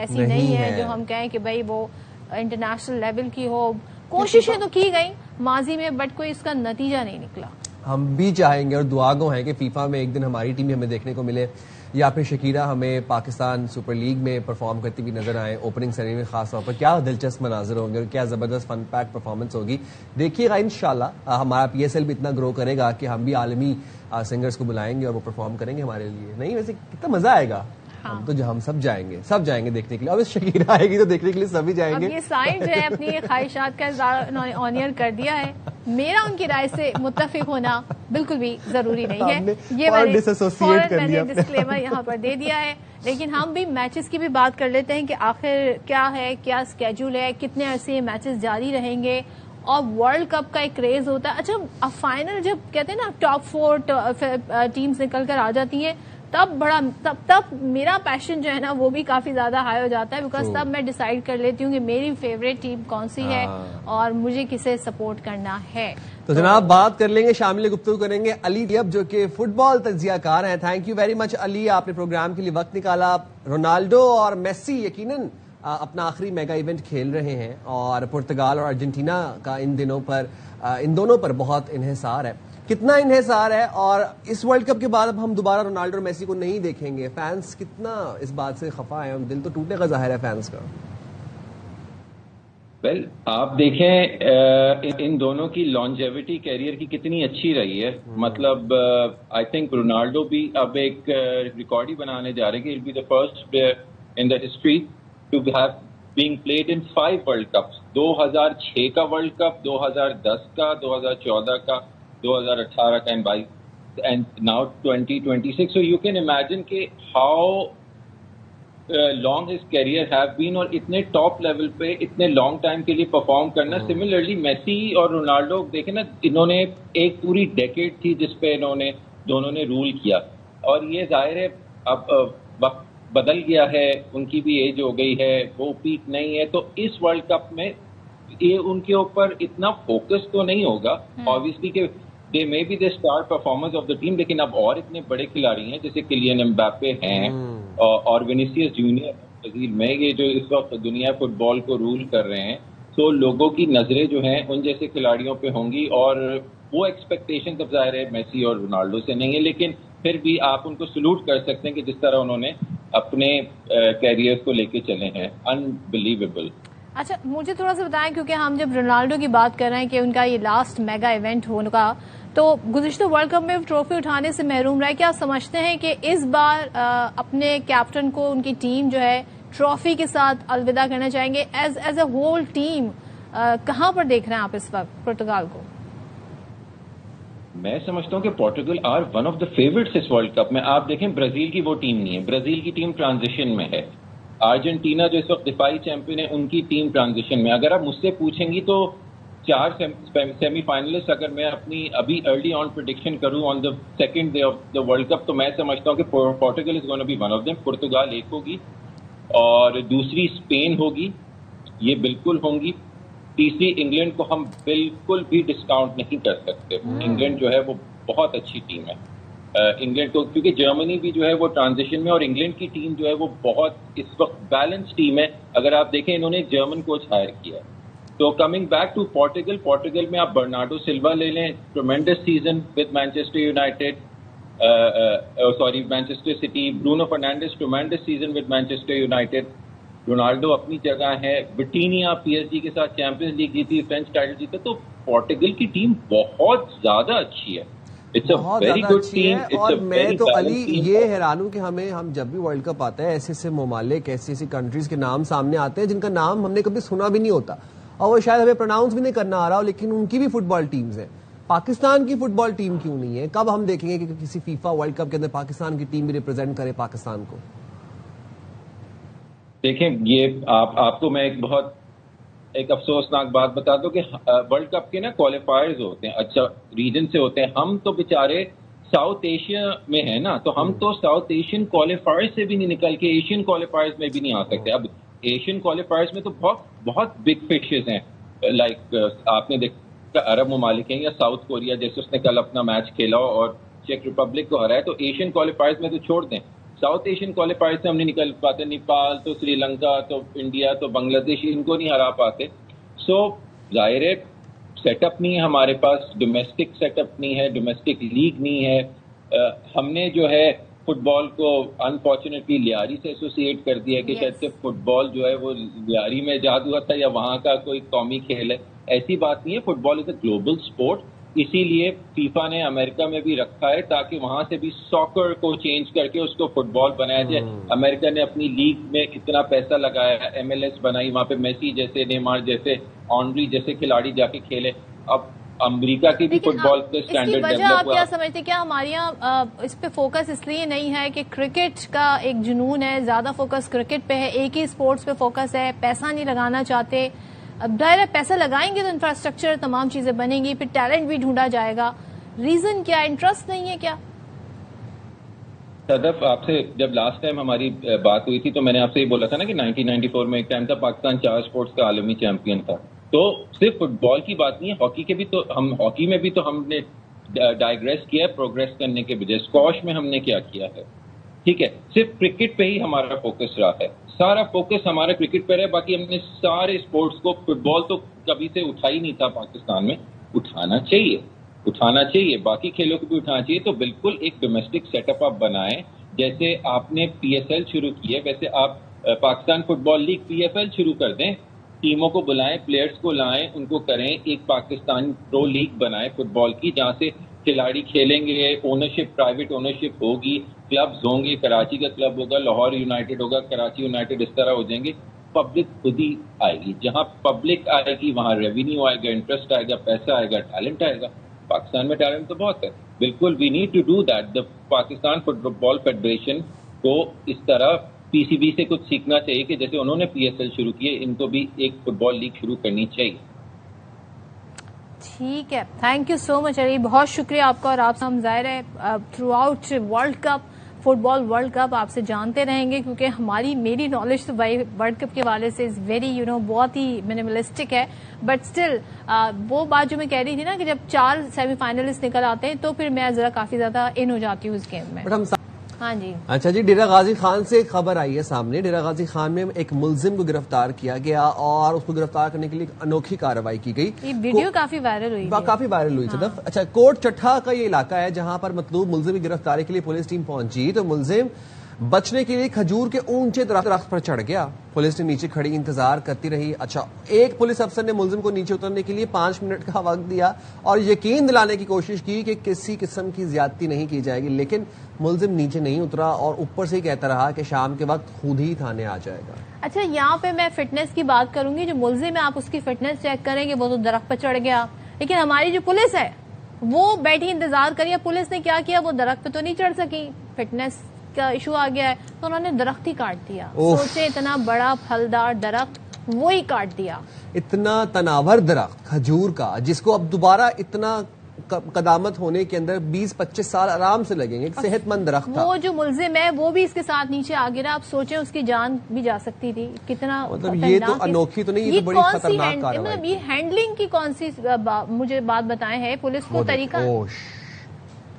S1: نہیں ہے جو ہم کہیں کہ بھائی وہ انٹرنیشنل لیول کی ہو. کوششیں تو کی گئی ماضی میں، بٹ کوئی اس کا نتیجہ نہیں نکلا.
S3: ہم بھی چاہیں گے اور دعا گو ہیں کہ فیفا میں ایک دن ہماری ٹیم ہمیں دیکھنے کو ملے، یا پھر شکیرہ ہمیں پاکستان سپر لیگ میں پرفارم کرتی ہوئی نظر آئیں اوپننگ سیریمنی میں. خاص طور پر کیا دلچسپ مناظر ہوں گے اور کیا زبردست فن پیک پرفارمنس ہوگی. دیکھیے گا انشاءاللہ ہمارا پی ایس ایل بھی اتنا گرو کرے گا کہ ہم بھی عالمی سنگرز کو بلائیں گے اور وہ پرفارم کریں گے ہمارے لیے. نہیں ویسے کتنا مزہ آئے گا. ہم سب جائیں گے دیکھنے کے لیے. اب شکیرہ آئے گی تو دیکھنے کے لیے سبھی جائیں گے.
S1: اب یہ سائن جو ہے اپنی خواہشات کا اظہار انہوں نے آنیئر کر دیا ہے. میرا ان کی رائے سے متفق ہونا بالکل بھی ضروری نہیں ہے. یہ میں نے ڈسکلیمر یہاں پر دے دیا ہے. لیکن ہم بھی میچز کی بھی بات کر لیتے ہیں کہ آخر کیا ہے، کیا اسکیڈول ہے، کتنے عرصے میچز جاری رہیں گے، اور ورلڈ کپ کا ایک کریز ہوتا ہے. اچھا فائنل جب کہتے ہیں نا ٹاپ 4 ٹیمز نکل کر آ جاتی ہیں، تب میرا پیشن جو ہے نا وہ بھی کافی زیادہ ہائی ہو جاتا ہے، بیکاز تب میں ڈیسائیڈ کر لیتی ہوں کہ میری فیوریٹ ٹیم کون سی ہے اور مجھے کسے سپورٹ کرنا ہے.
S3: تو جناب بات کر لیں گے، شامل گفتگو کریں گے علی طیب جو کہ فٹ بال تجزیہ کار ہیں. تھینک یو ویری مچ علی، آپ نے پروگرام کے لیے وقت نکالا. رونالڈو اور میسی یقیناً اپنا آخری میگا ایونٹ کھیل رہے ہیں، اور پرتگال اور ارجنٹینا کا ان دونوں پر بہت انحصار ہے. کتنا انحصار ہے، اور اس ورلڈ کپ کے بعد اب ہم دوبارہ رونالڈو اور میسی کو نہیں دیکھیں گے. فینس کتنا اس بات سے خفا ہے، دل تو ٹوٹنے کا ظاہر ہے فینس کا.
S11: ویل آپ دیکھیں ان دونوں کی لانجیوٹی کیریئر کی کتنی اچھی رہی ہے. مطلب آئی تھنک رونالڈو بھی اب ایک ریکارڈ ہی بنانے جا رہے ہیں کہ be the first player in the history to have being played in 5 world cups. 2006 کا ورلڈ کپ، 2010 کا، 2014 کا، 2018 کا and now 2026. So you can imagine کہ how long his career have been, اور اتنے ٹاپ لیول پہ اتنے لانگ ٹائم کے لیے پرفارم کرنا. سملرلی میسی اور رونالڈو دیکھیں نا، انہوں نے ایک پوری ڈیکیڈ تھی جس پہ دونوں نے رول کیا، اور یہ ظاہر ہے اب وقت بدل گیا ہے، ان کی بھی ایج ہو گئی ہے، وہ پیک نہیں ہے. تو اس ورلڈ کپ میں یہ ان کے اوپر اتنا فوکس تو نہیں ہوگا obviously کہ they may be the star performers of the team، لیکن اب اور اتنے بڑے کھلاڑی ہیں جیسے کیلین امباپے ہیں اور وینیسیوس جونیئر برازیل میں، یہ جو اس وقت دنیا فٹ بال کو رول کر رہے ہیں. تو لوگوں کی نظریں جو ہیں ان جیسے کھلاڑیوں پہ ہوں گی، اور وہ ایکسپیکٹیشن اب ظاہر ہے میسی اور رونالڈو سے نہیں ہے، لیکن پھر بھی آپ ان کو سلوٹ کر سکتے ہیں کہ جس طرح انہوں نے اپنے کیریئر کو لے کے چلے ہیں. انبلیویبل.
S1: اچھا مجھے تھوڑا سا بتائیں، کیونکہ ہم جب رونالڈو کی بات کر رہے ہیں کہ ان کا یہ لاسٹ میگا ایونٹ ہونے کا، تو گزشتہ ورلڈ کپ میں ٹرافی اٹھانے سے محروم رہے. کیا سمجھتے ہیں کہ اس بار اپنے کیپٹن کو، ان کی ٹیم جو ہے، ٹرافی کے ساتھ الوداع کرنا چاہیں گے؟ ایز اے ہول ٹیم کہاں پر دیکھ رہے ہیں آپ اس وقت پرتگال کو؟
S11: میں سمجھتا ہوں کہ Portugal are one of the favourites اس ورلڈ کپ میں. آپ دیکھیں برازیل کی وہ ٹیم نہیں ہے, برازیل کی ٹیم ٹرانزیشن میں ہے. ارجنٹینا جو اس وقت دفاعی چیمپئن ہے ان کی ٹیم ٹرانزیشن میں. اگر آپ مجھ سے پوچھیں گی تو 4 سیمی فائنلسٹ اگر میں اپنی ابھی ارلی آن پریڈکشن کروں on the second day of the world cup, تو میں سمجھتا ہوں کہ Portugal is gonna be one of them. Portugal ایک ہوگی اور دوسری اسپین ہوگی, یہ بالکل ہوں گی. تیسری انگلینڈ کو ہم بالکل بھی ڈسکاؤنٹ نہیں کر سکتے. انگلینڈ جو ہے وہ بہت اچھی ٹیم ہے. انگلینڈ کو کیونکہ جرمنی بھی جو ہے وہ ٹرانزیشن میں, اور انگلینڈ کی ٹیم جو ہے وہ بہت اس وقت بیلنس ٹیم ہے. اگر آپ دیکھیں انہوں نے ایک جرمن کوچ ہائر کیا ہے. تو کمنگ بیک ٹو پورٹوگل میں آپ برنارڈو سلوا لے لیں, tremendous season with Manchester United, Manchester city. Bruno Fernandes tremendous season with Manchester United. Ronaldo اپنی جگہ ہے. وٹینیا پی ایس جی کے ساتھ چیمپئنز لیگ جیتی, فرینچ ٹائٹل جیتا. تو پورٹوگل کی ٹیم بہت زیادہ اچھی ہے.
S3: بہت زیادہ اچھی ہے. اور میں تو علی یہ حیران ہوں کہ ہم جب بھی ورلڈ کپ آتا ہے ایسے ایسے ممالک, ایسی کنٹریز کے نام سامنے آتے ہیں جن کا نام ہم نے کبھی سنا بھی نہیں ہوتا, اور وہ شاید ہمیں پروناؤنس بھی نہیں کرنا آ رہا ہو, لیکن ان کی بھی فٹ بال ٹیمز ہیں. پاکستان کی فٹ بال ٹیم کیوں نہیں ہے؟ کب ہم دیکھیں گے کہ کسی فیفا ورلڈ کپ کے اندر پاکستان کی ٹیم بھی ریپرزینٹ کرے پاکستان کو؟
S11: دیکھیں یہ آپ کو میں ایک افسوسناک بات بتا دوں کہ ورلڈ کپ کے نا کوالیفائرز ہوتے ہیں, اچھا ریجن سے ہوتے ہیں. ہم تو بیچارے ساؤتھ ایشیا میں ہیں نا, تو ہم تو ساؤتھ ایشین کوالیفائرز سے بھی نہیں نکل کے ایشین کوالیفائرز میں بھی نہیں آ سکتے. اب ایشین کوالیفائرز میں تو بہت بگ فشز ہیں, لائک آپ نے دیکھا عرب ممالک ہیں, یا ساؤتھ کوریا جیسے اس نے کل اپنا میچ کھیلا اور چیک ریپبلک کو ہرایا. تو ایشین کوالیفائرز میں تو چھوڑ دیں, ساؤتھ ایشین کوالیفائر سے ہم نہیں نکل پاتے. نیپال تو سری لنکا تو انڈیا تو بنگلہ دیش, ان کو نہیں ہرا پاتے. سو ظاہر ہے سیٹ اپ نہیں ہے ہمارے پاس, ڈومیسٹک سیٹ اپ نہیں ہے, ڈومیسٹک لیگ نہیں ہے. ہم نے جو ہے فٹ بال کو انفارچونیٹلی لیاری سے ایسوسیٹ کر دیا کہ شاید سے فٹ بال جو ہے وہ لیاری میں ایجاد ہوا تھا یا وہاں کا کوئی قومی کھیل ہے. ایسی بات نہیں ہے, football is a global sport. اسی لیے فیفا نے امریکہ میں بھی رکھا ہے تاکہ وہاں سے بھی ساکر کو چینج کر کے اس کو فٹ بال بنایا جائے. امریکہ نے اپنی لیگ میں اتنا پیسہ لگایا, ایم ایل ایس بنائی, وہاں پہ میسی جیسے, نیمار جیسے, آنری جیسے کھلاڑی جا کے کھیلے. اب امریکہ کی بھی فٹ بال کے اسٹینڈرڈ ڈیولپ ہوا.
S1: آپ کیا سمجھتے, کیا ہمارے یہاں اس پہ فوکس اس لیے نہیں ہے کہ کرکٹ کا ایک جنون ہے, زیادہ فوکس کرکٹ پہ ہے, ایک ہی اسپورٹس پہ فوکس ہے, پیسہ نہیں لگانا چاہتے؟ اب ظاہر ہے پیسہ لگائیں گے تو انفراسٹرکچر تمام چیزیں بنیں گی, پھر ٹیلنٹ بھی ڈھونڈا جائے گا. ریزن کیا, انٹرسٹ نہیں ہے کیا؟
S11: صدف, آپ سے جب لاسٹ ٹائم ہماری بات ہوئی تھی تو میں نے آپ سے یہ بولا تھا نا کہ 1994 میں ایک ٹائم تھا پاکستان 4 اسپورٹس کا عالمی چیمپئن تھا. تو صرف فٹ بال کی بات نہیں ہے, ہاکی کے بھی تو ہاکی میں بھی تو ہم نے ڈائیگریس کیا ہے پروگریس کرنے کے بجائے. اسکواش میں ہم نے کیا کیا ہے, ٹھیک ہے, صرف کرکٹ پہ ہی ہمارا فوکس رہا ہے, سارا فوکس ہمارا کرکٹ پہ رہا. باقی ہم نے سارے اسپورٹس کو, فٹ بال تو کبھی سے اٹھا ہی نہیں تھا پاکستان میں. اٹھانا چاہیے, باقی کھیلوں کو بھی اٹھانا چاہیے. تو بالکل ایک ڈومیسٹک سیٹ اپ آپ بنائیں, جیسے آپ نے پی ایس ایل شروع کی ہے ویسے آپ پاکستان فٹ بال لیگ پی ایف ایل شروع کر دیں. ٹیموں کو بلائیں, پلیئرز کو لائیں, ان کو کریں ایک پاکستان پرو لیگ بنائیں فٹ بال کی, جہاں سے کھلاڑی کھیلیں گے, اونرشپ پرائیویٹ اونرشپ ہوگی, کلبز ہوں گے, کراچی کا کلب ہوگا, لاہور یونائٹیڈ ہوگا, کراچی یونائٹیڈ, اس طرح ہو جائیں گے. پبلک خود ہی آئے گی, جہاں پبلک آئے گی وہاں ریونیو آئے گا, انٹرسٹ آئے گا, پیسہ آئے گا, ٹیلنٹ آئے گا. پاکستان میں ٹیلنٹ تو بہت ہے, بالکل we need to do that. The Pakistan football federation کو اس طرح پی سی بی سے کچھ سیکھنا چاہیے کہ جیسے انہوں نے پی ایس ایل شروع کی ہے, ان کو بھی ایک فٹ بال لیگ شروع کرنی چاہیے.
S1: ٹھیک ہے, تھینک یو سو مچ علی, بہت شکریہ آپ کا. اور آپ سے ہم ظاہر ہے throughout world cup, football world cup آپ سے جانتے رہیں گے, کیونکہ میری نالج تو ورلڈ کپ کے حوالے سے از ویری بہت ہی منیملسٹک ہے. بٹ اسٹل وہ بات جو میں کہہ رہی تھی نا کہ جب 4 سیمی فائنلسٹ نکل آتے ہیں تو پھر میں ذرا کافی زیادہ ان ہو جاتی ہوں اس گیم میں. ہاں جی,
S3: اچھا جی, ڈیرہ غازی خان سے ایک خبر آئی ہے سامنے. ڈیرہ غازی خان میں ایک ملزم کو گرفتار کیا گیا اور اس کو گرفتار کرنے کے لیے ایک انوکھی کارروائی کی گئی.
S1: یہ ویڈیو کافی وائرل ہوئی
S3: صدف. اچھا, کوٹ چٹھا کا یہ علاقہ ہے جہاں پر مطلوب ملزم کی گرفتاری کے لیے پولیس ٹیم پہنچی, تو ملزم بچنے کے لیے کھجور کے اونچے درخت پر چڑھ گیا. پولیس نے نیچے کھڑی انتظار کرتی رہی. اچھا, ایک پولیس افسر نے ملزم کو نیچے اترنے کے لیے 5 منٹ کا وقت دیا اور یقین دلانے کی کوشش کی کہ کسی قسم کی زیادتی نہیں کی جائے گی, لیکن ملزم نیچے نہیں اترا اور اوپر سے کہتا رہا کہ شام کے وقت خود ہی تھانے آ جائے گا.
S1: اچھا, یہاں پہ میں فٹنس کی بات کروں گی. جو ملزم ہے آپ اس کی فٹنس چیک کریں گے, وہ تو درخت پر چڑھ گیا, لیکن ہماری جو پولیس ہے وہ بیٹھی انتظار کریے. پولیس نے کیا کیا, وہ درخت پہ تو نہیں چڑھ سکی, فٹنس کا ایشو آ گیا ہے, تو انہوں نے درخت ہی کاٹ دیا. سوچے اتنا بڑا پھلدار درخت وہی کاٹ دیا.
S3: اتنا تناور درخت کھجور کا جس کو اب دوبارہ اتنا قدامت ہونے کے اندر 20-25 سال آرام سے لگیں گے, ایک صحت مند درخت تھا.
S1: وہ جو ملزم ہے وہ بھی اس کے ساتھ نیچے آ گرا. آپ سوچیں اس کی جان بھی جا سکتی تھی. کتنا
S3: مطلب یہ تو انوکھی تو نہیں, یہ تو بڑی خطرناک کارروائی.
S1: مطلب یہ ہینڈلنگ کی کون سی مجھے بات بتائیں ہے پولیس کو طریقہ.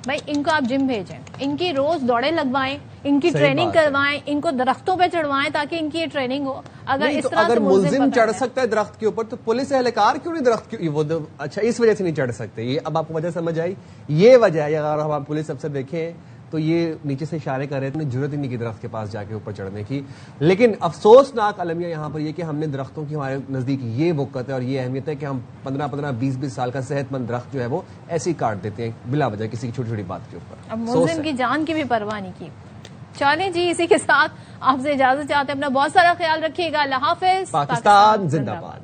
S1: بھائی ان کو آپ جم بھیجیں, ان کی روز دوڑے لگوائیں, ان کی ٹریننگ کروائیں, ان کو درختوں پہ چڑھوائیں تاکہ ان کی یہ ٹریننگ ہو.
S3: اگر ملزم چڑھ سکتا ہے درخت کے اوپر تو پولیس اہلکار کیوں نہیں درخت کی؟ وہ اچھا اس وجہ سے نہیں چڑھ سکتے. یہ اب آپ کو وجہ سمجھ آئی. یہ وجہ ہے, اگر ہم پولیس افسر دیکھیں تو یہ نیچے سے اشارے کر رہے تھے, ضرورت ہی نہیں کی درخت کے پاس جا کے اوپر چڑھنے کی. لیکن افسوسناک المیہ یہاں پر یہ کہ ہم نے درختوں کی ہمارے نزدیک یہ وقت ہے اور یہ اہمیت ہے کہ ہم 15-20 سال کا صحت مند درخت جو ہے وہ ایسے ہی کاٹ دیتے ہیں بلا وجہ کسی کی چھوٹی چھوٹی بات کے اوپر.
S1: اب ملزم کی جان کی بھی پرواہ نہیں کی. چلیں جی, اسی کے ساتھ آپ سے اجازت چاہتے ہیں. اپنا بہت سارا خیال رکھیے گا. اللہ حافظ.
S3: پاکستان زندہ باد.